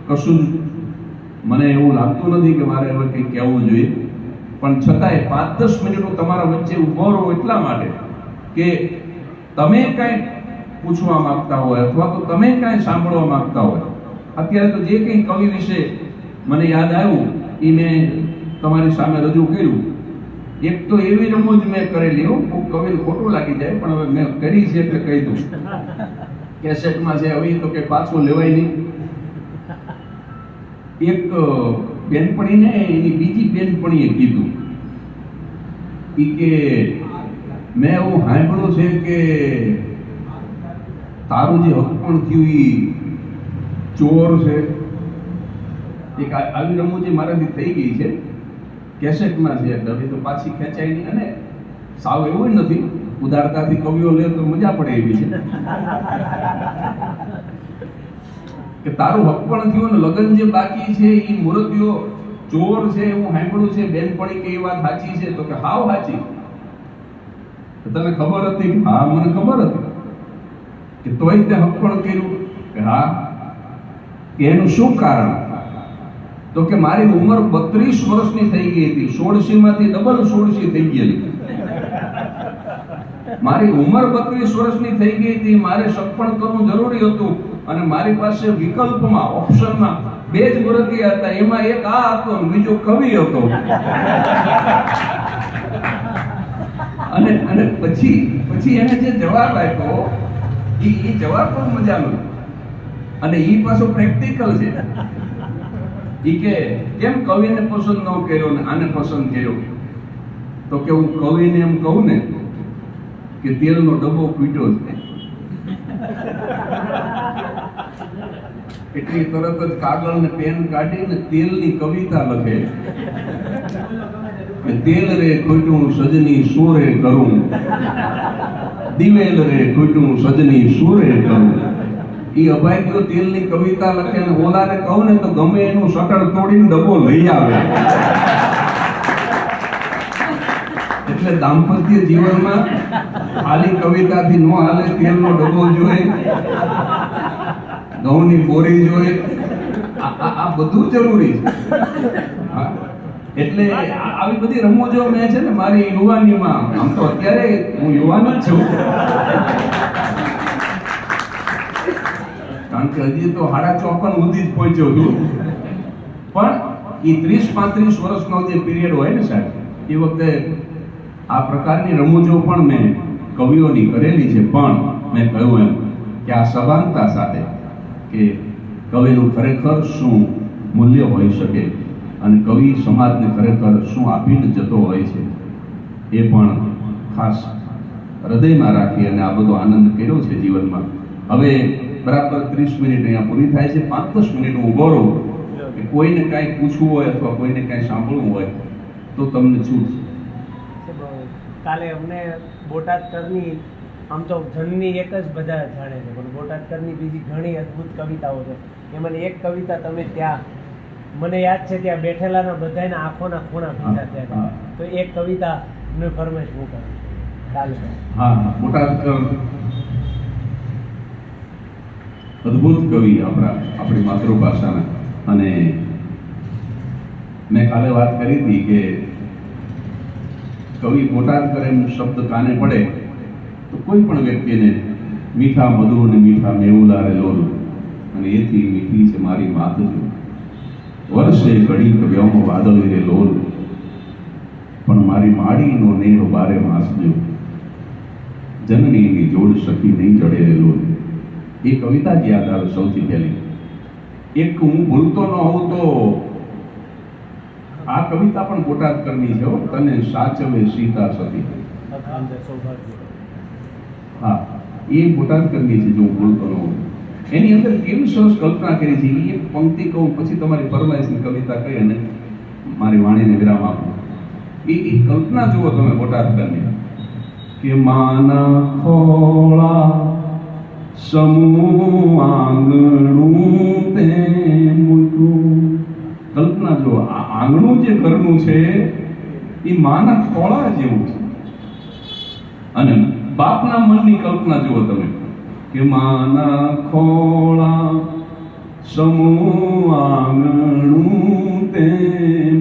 કશું મને એવું લાગતું નથી કે મારે હવે કંઈ કહેવું જોઈએ, પણ છતાંય 5-10 મિનિટ હું તમારા વચ્ચે ઊભો રહું એટલા માટે કે તમે કાંઈ પૂછવા માંગતા હોય અથવા તો તમે કાંઈ સાંભળવા માંગતા હોય. અત્યારે તો જે કંઈ કવિ વિશે મને યાદ આવ્યું એ મેં તમારી સામે રજૂ કર્યું. એક તો એવી રમૂજ મેં કરેલી, હું કવિને ખોટું લાગી જાય પણ હવે મેં કરી છે એટલે કહી દઉં. કેસેટમાં છે હવે તો કે પાછું લેવાય નહીં. એક બેનપણીને એની બીજી બેનપણીએ કીધું કે મેં એવું સાંભળ્યું છે કે તારું જે હકપણ થયું એ ચોર છે. એક આવી રમૂજી મારાથી થઈ ગઈ છે, કેસેટમાં છે એટલે હવે તો પાછી ખેંચાય નહીં. અને સાવ એવું નથી, ઉદારતાથી કવિઓ લે તો મજા પડે એવી છે કે તારું હકપણ થયું ને લગ્ન જે બાકી છે એ મૂર્તિઓ ચોર છે એવું સાંભળ્યું છે. બેનપણી કે એ વાત સાચી છે? તો કે હાવ સાચી. તને ખબર હતી? હા મને ખબર હતી. કે તોય તે હકપણ કર્યું? કે હા. કે એનું શું કારણ? તો કે મારી ઉંમર 32 વર્ષની થઈ ગઈ હતી, 16 માંથી ડબલ 16 થઈ ગયેલી. મારી ઉંમર 32 વર્ષની થઈ ગઈ હતી, મારે સગપણ કરવું જરૂરી હતું અને મારી પાસે વિકલ્પમાં ઓપ્શનમાં 2 જ મૂર્તિઓ હતા, એમાં એક આ હતો અને બીજો કવિ હતો. અને પછી એને જે જવાબ આપ્યો એ જવાબ પણ મજાનો અને એ પાછો પ્રેક્ટિકલ છે. એ કે કેમ કવિને પસંદ ન કર્યો ને આને પસંદ કર્યો? તો કે હું કવિને એમ કહું ને કે તેલનો ડબ્બો ફૂટ્યો છે એટલી તરત જ કાગળ ને પેન કાઢીને તેલની કવિતા લખે કે તેલ રે ખૂટ્યું સજની સોરે કરું, દિવેલ રે ખૂટ્યું સજની સોરે કરું. એ અભાગ્યો તેલની કવિતા લખે ને ઓલાને કહું ને તો ગમે એનું શટર તોડીને ડબ્બો લઈ આવે. એટલે દાંપત્ય જીવનમાં ખાલી કવિતાથી ન હાલે, તેલનો ડબ્બો જોઈએ, ઘઉંની બોરી જોઈએ, આ બધું જરૂરી છે. એટલે આવી બધી રમૂજો મેં છે ને મારી યુવાનીમાં, આમ તો અત્યારે હું યુવાન જ છું કારણ કે હજી તો 54 સુધી જ પહોંચ્યો છું, પણ એ 30-35 વર્ષનો જે પીરિયડ હોય ને સાહેબ, એ વખતે આ પ્રકારની રમૂજો પણ મેં કવિઓની કરેલી છે. પણ મેં કહ્યું એમ કે આ સભાનતા સાથે કે કવિનું ખરેખર શું મૂલ્ય હોઈ શકે અને કવિ સમાજને ખરેખર શું આપીને જતો હોય છે એ પણ ખાસ હૃદયમાં રાખી અને આ બધો આનંદ કર્યો છે જીવનમાં. હવે બરાબર 30 મિનિટ અહીંયા પૂરી થાય છે. 5-10 મિનિટ હું ઊભો રહું કે કોઈને કાંઈ પૂછવું હોય અથવા કોઈને કાંઈ સાંભળવું હોય તો તમને છૂટ. કાલે અમને બોટાદકરની આમ તો જનની એક જ બધા જાણે છે, પણ બોટાદકરની બીજી ઘણી અદ્ભુત કવિતાઓ છે. એમાંની એક કવિતા તમે ત્યાં, મને યાદ છે ત્યાં બેઠેલાના બધાના આંખોના ખૂણા ભીંજા થયા, તો એક કવિતાની ફરમાઈશ હું કરું કાલે. હા, બોટાદકર અદ્ભુત કવિ આપણી માતૃભાષાના. અને મેં કાલે વાત કરી હતી કે કવિ બોટાદકર એમ શબ્દ કાને પડે તો કોઈ પણ વ્યક્તિને મીઠા મધુ અને મીઠા મેહુલા રે લોલ અને એથી મીઠી છે મારી માતજુ, વર્ષે ઘડી વ્યોમ વાદળી રે લોલ પણ મારી માડીનો નેહ બારે માસજો, જનનીની જોડ સખી નહીં જડે રે લોલ. એ કવિતા જ યાદ આવે સૌથી પહેલી. એક હું ભૂલતો ન હોઉં તો આ કવિતા પણ બોટાદકરની છે. તને સાચવે સીતા સતી. હા, એ બોટાદકરની છે જો હું ભૂલતો ન હોઉં. એની અંદર કેવી સરસ કલ્પના કરી છે. એ એક પંક્તિ કહું પછી તમારી ફરમાઈશની કવિતા કહી અને મારી વાણીને વિરામ આપું. એ કલ્પના જુઓ તમે બોટાદકરની કે માના ખોળા સમૂહ આંગણું તે મૂકું. કલ્પના જો આ આંગણું જે ઘરનું છે એ માના ખોળા જેવું છે. અને બાપના મનની કલ્પના જુઓ તમે કે માના ખોળા સમૂહ આંગણું તે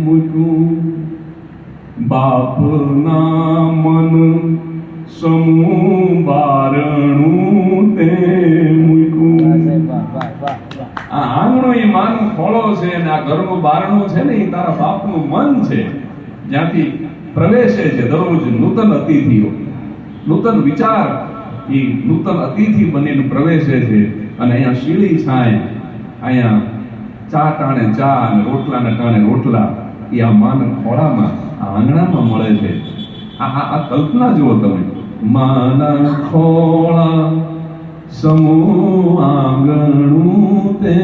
મૂક્યું, બાપના મન સમૂહ બારણું તે મૂક્યું. આ આંગણો એ માનો ખોળો છે અને આ ઘરનું બારણું છે ને એ તારા બાપનું મન છે, જ્યાંથી પ્રવેશે છે દરરોજ નૂતન અતિથિઓ, નૂતન વિચાર એ નૂતન અતિથિ બનીને પ્રવેશે છે. અને અહીંયા શીળી છાંય, અહીંયા ચા ટાણે ચા અને રોટલાના ટાણે રોટલા એ આ માના ખોળામાં, આ આંગણામાં મળે છે. આ કલ્પના જુઓ તમે, માના ખોળા સમૂહ આંગણું તે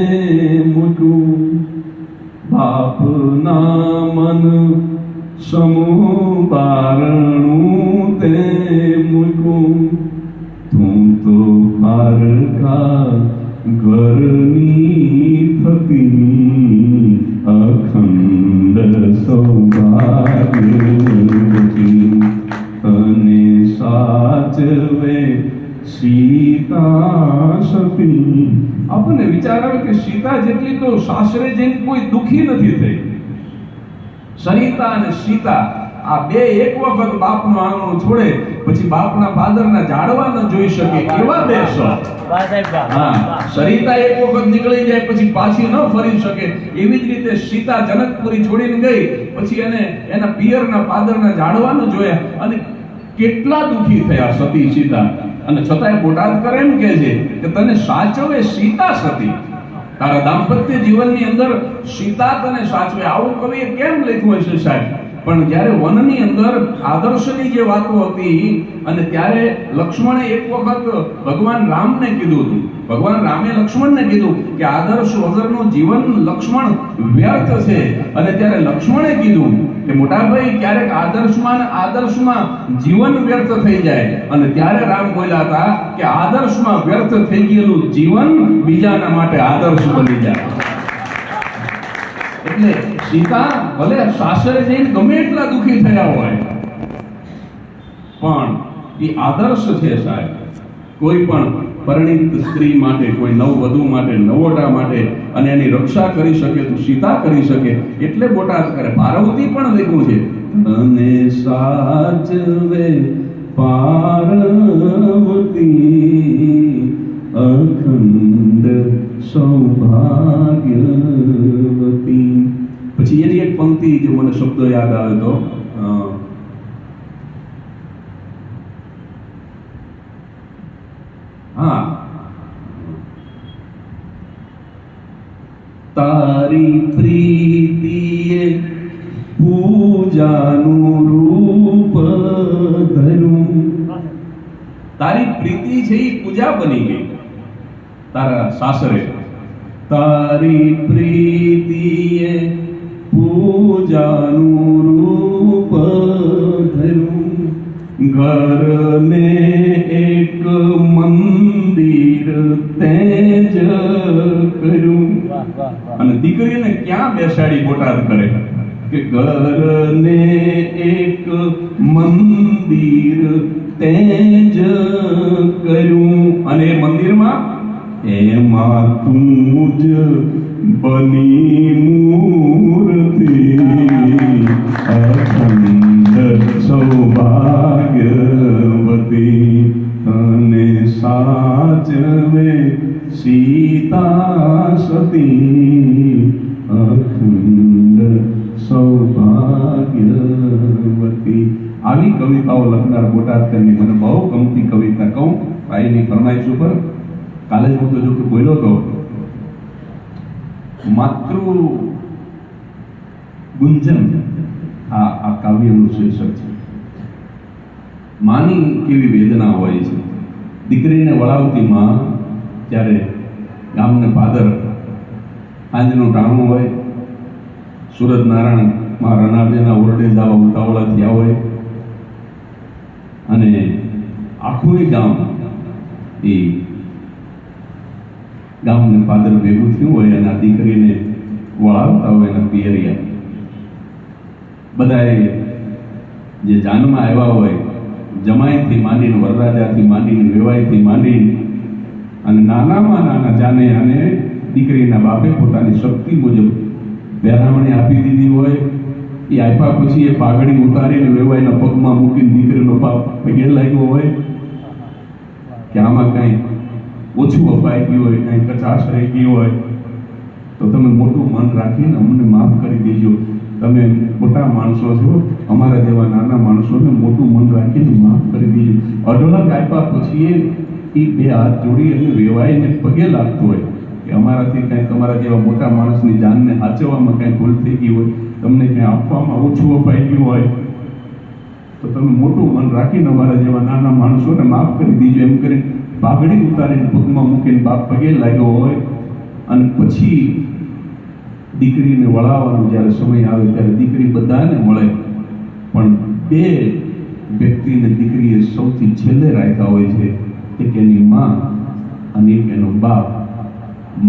મૂક્યું, બાપના મન સમૂહ બારણું તે મૂક્યું. તું તો પારકા ઘરની થતી અખંડ સૌભાગ્યવતી, અને સાચવે સીતા સતી. આપણને વિચાર આવે કે સીતા જેટલી તો સાસરે જઈને કોઈ દુખી નથી થઈ. સરિતા અને સીતા આ બે એક વખત બાપનું આંગણું છોડે પછી બાપના પાદરના ઝાડવા ન જોઈ શકે એવા બે શોખ. સરિતા એક વખત નીકળી જાય પછી પાછી ન ફરી શકે, એવી જ રીતે સીતા જનકપુરી છોડીને ગઈ પછી એને એના પિયરના પાદરના ઝાડવા ન જોયા અને કેટલા દુખી થયા સતી સીતા. અને છતાંય બોટાદ કરે એમ કે છે કે તને સાચવે સીતા સતી. તારા દાંપત્ય જીવનની અંદર સીતા તને સાચવે. આવું કવિએ કેમ લખ્યું હશે સાહેબ? પણ જ્યારે વનની અંદર આદર્શની જે વાતો હતી અને ત્યારે લક્ષ્મણે એક વખત ભગવાન રામને કીધું હતું, ભગવાન રામે લક્ષ્મણને કીધું કે આદર્શ વગરનું જીવન લક્ષ્મણ વ્યર્થ છે. અને ત્યારે લક્ષ્મણે કીધું કે મોટાભાઈ ક્યારેક આદર્શમાં જીવન વ્યર્થ થઈ જાય. અને ત્યારે રામ બોલ્યા હતા કે આદર્શમાં વ્યર્થ થઈ ગયેલું જીવન બીજાના માટે આદર્શ બની જાય. એટલે સીતા ભલે સાસરે જઈને ગમે એટલા દુખી થયા હોય પણ એ આદર્શ છે સાહેબ. કોઈ પણ પરિણીત સ્ત્રી માટે, કોઈ નવવધુ માટે, નવોટા માટે અને એની રક્ષા કરી શકે તો સીતા કરી શકે. એટલે બોટાદ કરે. પાર્વતી પણ લખ્યું છે, અને સાચવે પાર્વતી અખંડ સૌભાગ્યવતી. પછી એની એક પંક્તિ જે મને શબ્દ યાદ આવે તો તારી પ્રીતિએ પૂજાનું રૂપ ધર્યું. તારી પ્રીતિ છે એ પૂજા બની ગઈ તારા સાસરે. તારી પ્રીતિએ પૂજાનું રૂપ ધર્યું, ઘરને એક મંદિર તેજ કર્યું. અને દીકરીને ક્યાં બેસાડી બોટાદ કરે કે ઘરને એક મંદિર તેજ કર્યું. અને એ મંદિરમાં એમાં તું જ બની મૂર્તિ અખંડ સૌભાગ્યવતી, અને સાચવે સીતા સતી અખંડ સૌભાગ્યવતી. આવી કવિતાઓ લખનાર બોટાદકરની મને બહુ ગમતી કવિતા કહું ભાઈની ફરમાઈશ ઉપર. કાલે જ હું તો જો કે બોલ્યો તો, માતૃ ગુંજન આ કાવ્યનું શીર્ષક છે. માની કેવી વેદના હોય છે. દીકરીને વળાવતી માં ત્યારે ગામને પાદર સાંજનું ટાણું હોય, સુરત નારાયણ માં રણાદેના ઓરડે જવા ઉતાવળા થયા હોય અને આખું ગામ એ ગામને પાદર ભેગું થયું હોય અને આ દીકરીને વળાવતા હોય એના પિયરિયા. બધાએ જે જાનમાં આવ્યા હોય, જમાઈથી માંડીને, વરરાજાથી માંડીને, વેવાઈથી માંડીને અને નાનામાં નાના જાને આને દીકરીના બાપે પોતાની શક્તિ મુજબ પહેરામણી આપી દીધી હોય, એ આપ્યા પછી એ પાઘડી ઉતારીને વેવાઈના પગમાં મૂકીને દીકરીનો બાપ પગે લાગ્યો હોય કે આમાં કાંઈ ઓછું અપાઈ ગયું હોય, કાંઈ કચાશ રહી ગઈ હોય તો તમે મોટું મન રાખીને અમને માફ કરી દેજો. તમે મોટા માણસો છો, અમારા જેવા નાના માણસોને મોટું મન રાખીને માફ કરી દેજો. અઢળક આપ્યા પછી એ બે હાથ જોડી અને વેવાઈને પગે લાગતો હોય કે અમારાથી કાંઈ તમારા જેવા મોટા માણસની જાનને સાચવવામાં કાંઈ ભૂલ થઈ ગઈ હોય, તમને કાંઈ આપવામાં ઓછું અપાઈ ગયું હોય તો તમે મોટું મન રાખીને અમારા જેવા નાના માણસોને માફ કરી દીજો. એમ કરીને પાઘડી ઉતારીને પગમાં મૂકીને બાપ પગે લાગ્યો હોય અને પછી દીકરીને વળાવવાનો જ્યારે સમય આવે ત્યારે દીકરી બધાને મળે, પણ બે વ્યક્તિને દીકરીએ સૌથી છેલ્લે રાખ્યા હોય છે, એક એની માં અને એક એનો બાપ.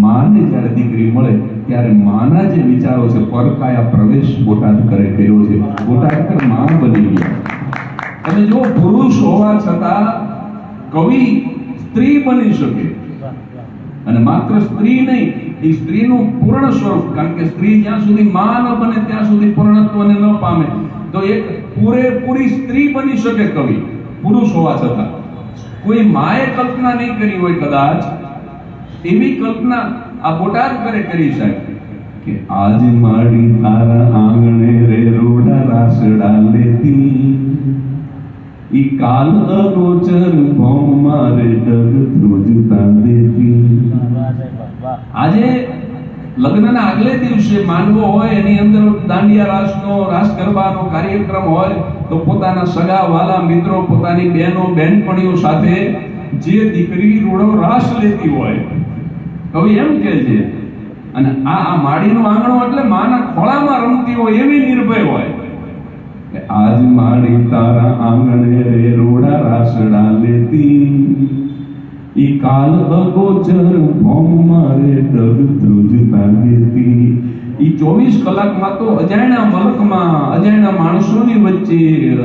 માને જ્યારે દીકરી મળે ત્યારે માના જે વિચારો છે, પરકાયા પ્રવેશ બોટાદ કરે કર્યો છે, બોટાદકર માં બની ગયા. અને જો પુરુષ હોવા છતાં કવિ સ્ત્રી બની શકે, અને માત્ર સ્ત્રી નહીં, એ સ્ત્રીનું પૂર્ણ સ્વરૂપ, કારણ કે સ્ત્રી જ્યાં સુધી માં ન બને ત્યાં સુધી પૂર્ણત્વને ન પામે, તો એક પૂરેપૂરી સ્ત્રી બની શકે કવિ પુરુષ હોવા છતાં. કોઈ માએ કલ્પના નહીં કરી હોય કદાચ, એવી કલ્પના આ બોટાદકરે કરી સાહેબ કે આજ માડી તારા આંગણે રે રોડા રાસડા લેતી, ઈ કાલ અગોચર ભોમ મારે ડગ ધ્રુજતા દેતી. આજે લગ્નના આગલે દિવસે માનવો હોય, એની અંદર દાંડિયા રાસનો રાસ ગરબાનો કાર્યક્રમ હોય તો પોતાના સગા વાલા મિત્રો, પોતાની બહેનો બહેનપણીઓ સાથે જે દીકરી રોડો રાસ લેતી હોય, કવિ એમ કહે છે, અને આ માડીનું આંગણું એટલે માના ખોળામાં રમતી હોય એવી નિર્ભય હોય કે આજ માડી તારા આંગણે રે રોડા રાસડા લેતી, ઈ કાલ અગોચર ભોમ મારે ડગ ધ્રુજતા દેતી. ઈ 24 કલાકમાં તો અજાણ્યા મલકમાં, અજાણ્યા માણસોની વચ્ચે,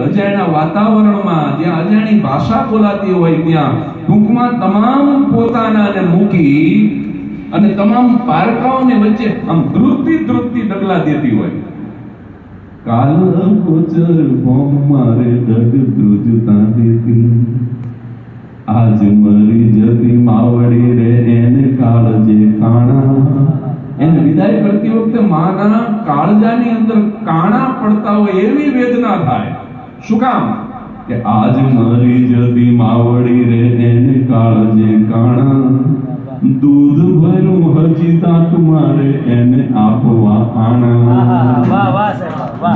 અજાણ્યા વાતાવરણમાં, જ્યાં અજાણી ભાષા બોલાતી હોય ત્યાં ટૂંકમાં તમામ પોતાનાને મૂકી અને તમામ પારકાઓની વચ્ચે આમ ધ્રુજતી ડગલા દેતી હોય. કાલ અગોચર ભોમ મારે ડગ ધ્રુજતા દેતી, આજ મરી જતી માવડી રે એને કાળજે કાણા. એને વિદાય કરતી વખતે માના કાળજાની અંદર કાણા પડતા હોય એવી વેદના થાય. શું કામ? કે આજ મરી જતી માવડી રે એને કાળજે કાણા, દૂધ ભર્યું હજી તાત મારે એને આપવા આણા.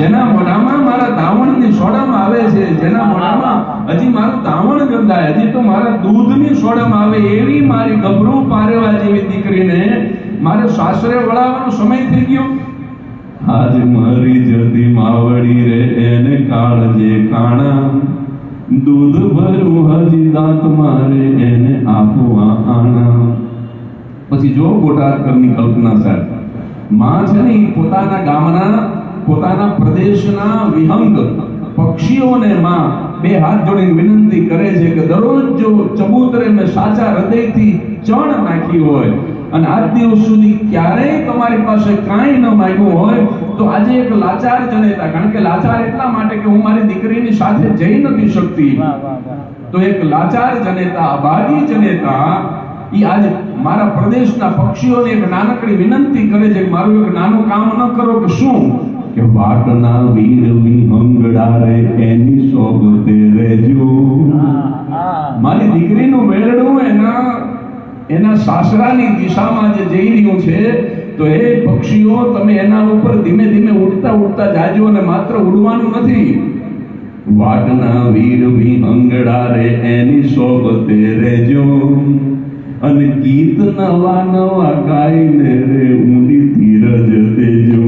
જેના મોઢામાં મારા ધાવણની સોડમ આવે છે, જેના મોઢામાં હજી મારું ધાવણ ગંધાય, હજી તો મારા દૂધની સોડમ આવે એવી મારી ગભરું પારેવા જેવી દીકરીને મારે સાસરે વળાવવાનો સમય થઈ ગયો. આજ મરી જતી માવડી રે એને કાળજે કાણા, દૂધ ભર્યું હજી દાંત મારે એને આપવા આણા. પછી જો બોટાદકરની કલ્પના સાહેબ, માં છે ને પોતાના ગામના, પોતાના પ્રદેશના વિહંગ પક્ષીઓને માં બે હાથ જોડીને વિનંતી કરે છે કે દરરોજ જો ચબૂતરે મેં સાચા હૃદયથી ચણ નાખી હોય અને આજ દિવસ સુધી ક્યારેય તમારી પાસે કાંઈ ન માંગ્યું હોય તો આજે એક લાચાર જનેતા, કારણ કે લાચાર એટલા માટે કે હું મારી દીકરીની સાથે જઈ નથી શકતી, તો એક લાચાર જનેતા, અભાગી જનેતા ઈ આજ મારા પ્રદેશના પક્ષીઓને એક નાનકડી વિનંતી કરે છે કે મારું એક નાનું કામ ન કરો કે શું? કે વાટના વીર વિહંગડા રે એની સોબતે રહેજો. મારી દીકરીનું વેરડું એના સાસરાની દિશામાં જે જઈ રહ્યું છે, તો એ પક્ષીઓ તમે એના ઉપર ધીમે ધીમે ઉડતા જાજો, અને માત્ર ઉડવાનું નથી. વાટના વીર વિહંગડા રે એની સોબતે રહેજો, અને ગીત નવા ગાઈને રે ઊંડી ધીરજ દેજો.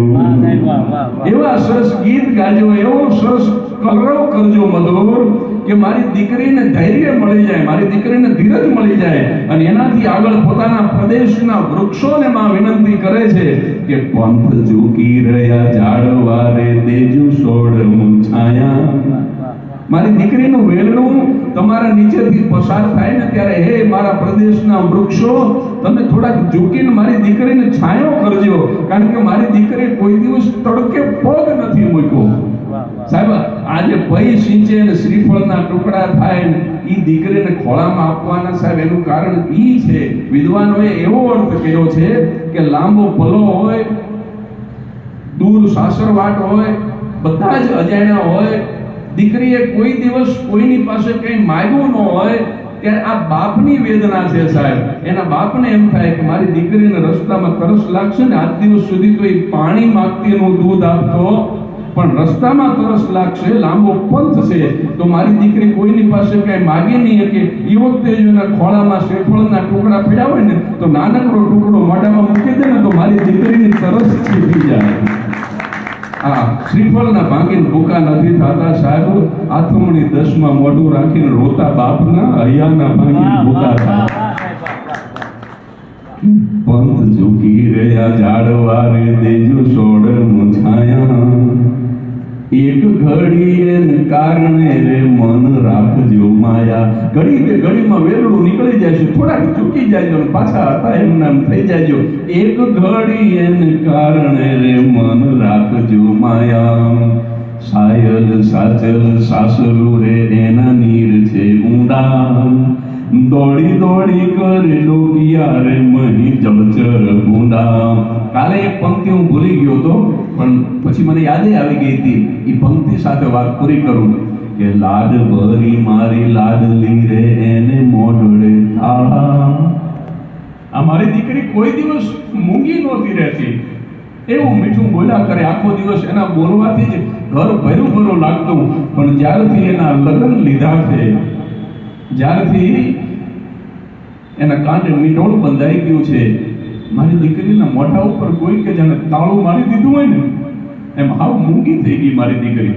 એવા સરસ ગીત ગાજો, એવો સરસ કલરવ કરજો મધુર કે મારી દીકરીને ધૈર્ય મળી જાય, મારી દીકરીને ધીરજ મળી જાય. અને એનાથી આગળ પોતાના પ્રદેશના વૃક્ષોને માં વિનંતી કરે છે કે પંથ ઝૂકી રહ્યા ઝાડવા રે દેજો સોડ છાયા. મારી દીકરીનું વેલણું તમારા નીચેથી પસાર થાય ને ત્યારે હે મારા પ્રદેશના વૃક્ષો, તમે થોડાક ઝૂકીને મારી દીકરીને છાંયો કરજો, કારણ કે મારી દીકરી કોઈ દિવસ તડકે પગ નથી મૂક્યો. સાહેબ, આજે પૈ સિંચે ને શ્રીફળના ટુકડા થાય ને ઈ દીકરીને ખોળામાં આપવાના, સાહેબ એનું કારણ ઈ છે, વિદ્વાનોએ એવો અર્થ કર્યો છે કે લાંબો પલો હોય, દૂર સાસરવાટ હોય, બધા જ અજાણ્યા હોય, દીકરીએ કોઈ દિવસ કોઈની પાસે કંઈ માગ્યું ન હોય, ત્યારે આ બાપની વેદના છે સાહેબ. એના બાપને એમ થાય કે મારી દીકરીને રસ્તામાં તરસ લાગશે ને, આજ દિવસ સુધી તો એ પાણી માંગતી એનું દૂધ આપતો, પણ રસ્તામાં તરસ લાગશે, લાંબો પંથ છે, તો મારી દીકરી કોઈની પાસે કઈ માગી નહીં શકે. એ વખતે જો એના ખોળામાં શ્રીફળના ટુકડા પડ્યા હોય ને, તો નાનકડો ટુકડો મોઢામાં મૂકી દે ને, તો મારી દીકરીની તરસ છીપી જાય. આ શ્રીફળના ભાંગીને ભૂકા નથી થતા સાહેબ, આથમણી 10 મોઢું રાખીને રોતા બાપના હૈયાના ભાંગીને ભૂકા થાય. પંથ ઝૂકી રહ્યા ઝાડવા રે દેજો સોડ મુછાયા, એક ઘડીએ કારણે રે મન રાખજો માયા. ઘડી બે ઘડીમાં વેલડું નીકળી જાય છે, થોડાક ચૂકી જાય પાછા હતા એમના થઈ જાય. એક ઘડીએ કારણે રે મન રાખજો માયા, સાયલ સાચલ સાસરું રે એના નીર છે ઊંડા, દોડી દોડી કરે ડોગિયા રે મહી જળચર ભૂંડા. કાલે એક પંક્તિ હું ભૂલી ગયો હતો, પણ પછી મને યાદે આવી ગઈ હતી. એ પંક્તિ સાથે વાત પૂરી કરું કે લાડ ભરી મારી લાડલી રે એને મોઢડે તાળા. આ મારી દીકરી કોઈ દિવસ મૂંગી નહોતી રહેતી, એવું મીઠું બોલ્યા કરે આખો દિવસ, એના બોલવાથી જ ઘર ભર્યું ભરું લાગતું. પણ જ્યારથી એના લગ્ન લીધા છે, જ્યારથી એના કાંડે મીંડોળ બંધાઈ ગયું છે, મારી દીકરીના મોઢા ઉપર કોઈ કે જાણે તાળું મારી દીધું હોય ને, એમ હાવ મૂંગી થઈ ગઈ મારી દીકરી.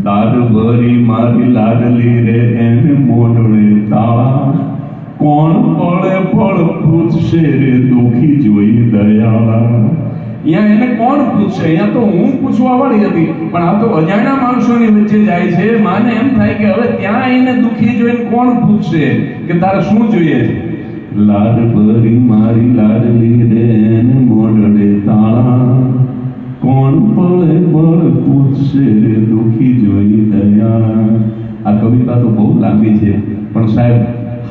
દાદ ભરી મારી લાડલી રે એને મોઢડે તાળા, કોણ પળે પળ પૂછશે રે દુખી જોઈ દયાળા. અહીંયા એને કોણ પૂછશે? અહીંયા તો હું પૂછવા વાળી હતી, પણ આ તો અજાણ્યા માણસોની વચ્ચે જાય છે. માને એમ થાય કે હવે ત્યાં એને દુખી જોઈને કોણ પૂછશે કે તારે શું જોઈએ છે? લાડ ભરી મારી લાડલી રે એને મોઢડે તાળા, કોણ પળે પળ પૂછશે રે દુખી જોઈ દયાળા. આ કવિતા તો બહુ લાંબી છે, પણ સાહેબ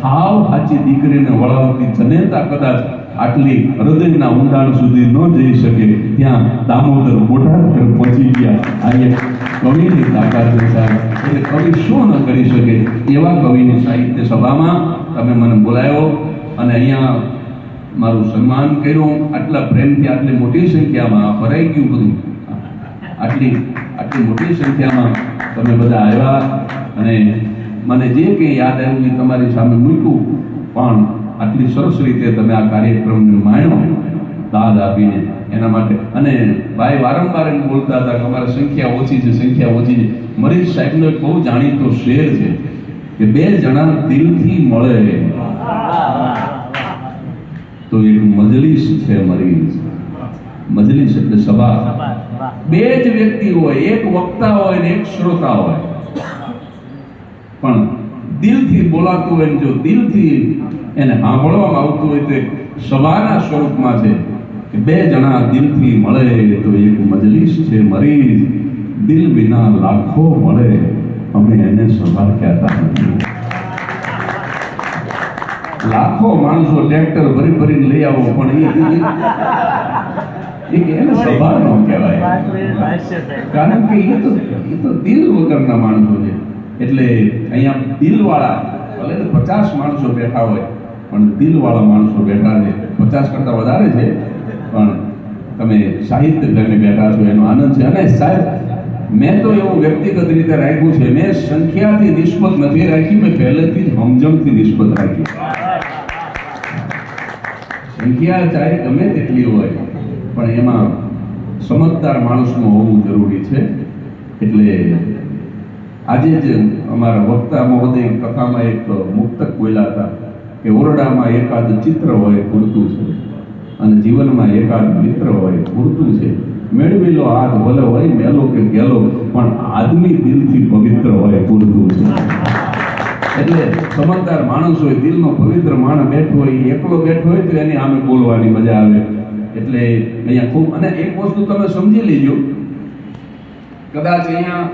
હાવ સાચી દીકરીને વળાવતી જનેતા કદાચ આટલી હૃદયના ઊંડાણ સુધી ન જઈ શકે, ત્યાં દામોદર બોટાદકર પહોંચી ગયા. આ એક કવિની તાકાત છે સાહેબ. એટલે કવિ શું ન કરી શકે? એવા કવિની સાહિત્ય સભામાં તમે મને બોલાયો અને અહીંયા મારું સન્માન કર્યું. આટલા પ્રેમથી આટલી મોટી સંખ્યામાં ભરાઈ ગયું બધું, આટલી મોટી સંખ્યામાં તમે બધા આવ્યા અને મને જે કંઈ યાદ આવ્યું એ તમારી સામે મૂક્યું. પણ આટલી સરસ રીતે તમે આ કાર્યક્રમને માણ્યો દાદ આપીને, એના માટે. અને ભાઈ વારંવાર એમ બોલતા હતા કે અમારી સંખ્યા ઓછી છે, સંખ્યા ઓછી છે. મરીઝ સાહેબનો એક બહુ જાણીતો શેર છે કે 2 જણા દિલથી મળે તો એક મજલિસ છે. મજલિસ એટલે સભા. 2 જ વ્યક્તિ હોય, એક વક્તા હોય ને એક શ્રોતા હોય, પણ દિલથી બોલાતું હોય, જો દિલથી એને સાંભળવામાં આવતું હોય તો સભાના સ્વરૂપમાં છે કે 2 જણા દિલથી મળે તો એક મજલિસ છે. મરીઝ દિલ વિના લાખો મળે, અમે એને સભા કહેતા નથી. લાખો માણસો ટ્રેક્ટર ભરી ભરીને લઈ આવો, પણ એને સભા ન કહેવાય, કારણ કે એ તો દિલ વગરના માણસો છે. એટલે અહીંયા દિલવાળા, ભલે 50 માણસો બેઠા હોય, પણ દિલવાળા માણસો બેઠા છે. 50 કરતાં વધારે છે, પણ તમે સાહિત્ય પ્રેમી બેઠા છો, એનો આનંદ છે. અને સાહેબ મેં તો એવું વ્યક્તિગત રીતે રાખ્યું છે, મેં સંખ્યાથી નિસ્બત નથી રાખી, મેં પહેલેથી જ સમજણથી નિસ્બત રાખી. સંખ્યા ચાહે ગમે તેટલી હોય, પણ એમાં સમજદાર માણસનું હોવું જરૂરી છે. એટલે આજે જ અમારા વક્તા મહોદય કથામાં એક મુક્તક બોલ્યા હતા કે ઓરડામાં એકાદ ચિત્ર હોય પૂરતું છે, અને જીવનમાં એકાદ મિત્ર હોય પૂરતું છે. મેળવી લો હાથ ભલે હોય મેલો કે ગેલો, પણ આદમી દિલથી પવિત્ર હોય પૂરતું છે. એટલે સમજદાર માણસ હોય, દિલનો પવિત્ર માણસ બેઠો હોય, એકલો બેઠો હોય તો એની આમે બોલવાની મજા આવે. એટલે અહીંયા ખૂબ, અને એક વસ્તુ તમે સમજી લેજો, કદાચ અહીંયા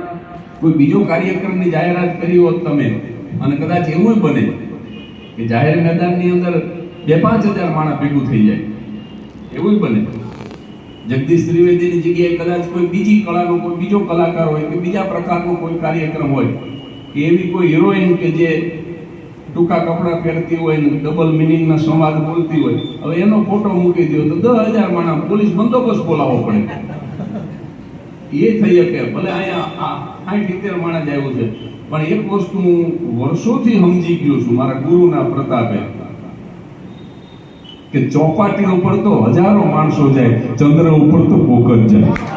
કોઈ બીજો કાર્યક્રમની જાહેરાત કરી હોત તમે, અને કદાચ એવું બને કે જાહેર મેદાનની અંદર 2-5 હજાર માણસ ભેગું થઈ જાય, એવું બને. જગદીશ ત્રિવેદીની જગ્યાએ કદાચ કોઈ બીજી કળાનો કોઈ બીજો કલાકાર હોય કે બીજા પ્રકારનો કોઈ કાર્યક્રમ હોય, કે એવી કોઈ હિરોઈન કે જે ટૂંકા કપડાં પહેરતી હોય ને ડબલ મિનિંગના સંવાદ બોલતી હોય, હવે એનો ફોટો મૂકી દો તો 10,000 માણસ પોલીસ બંદોબસ્ત બોલાવવો પડે. એ થઈ શકે. ભલે અહીંયા 60-70 માણસ આવ્યું છે, પણ એક વસ્તુ હું વર્ષોથી સમજી ગયો છું મારા ગુરુના પ્રતાપે, કે ચોપાટી ઉપર તો હજારો માણસો જાય, ચંદ્ર ઉપર તો કોક જ જાય.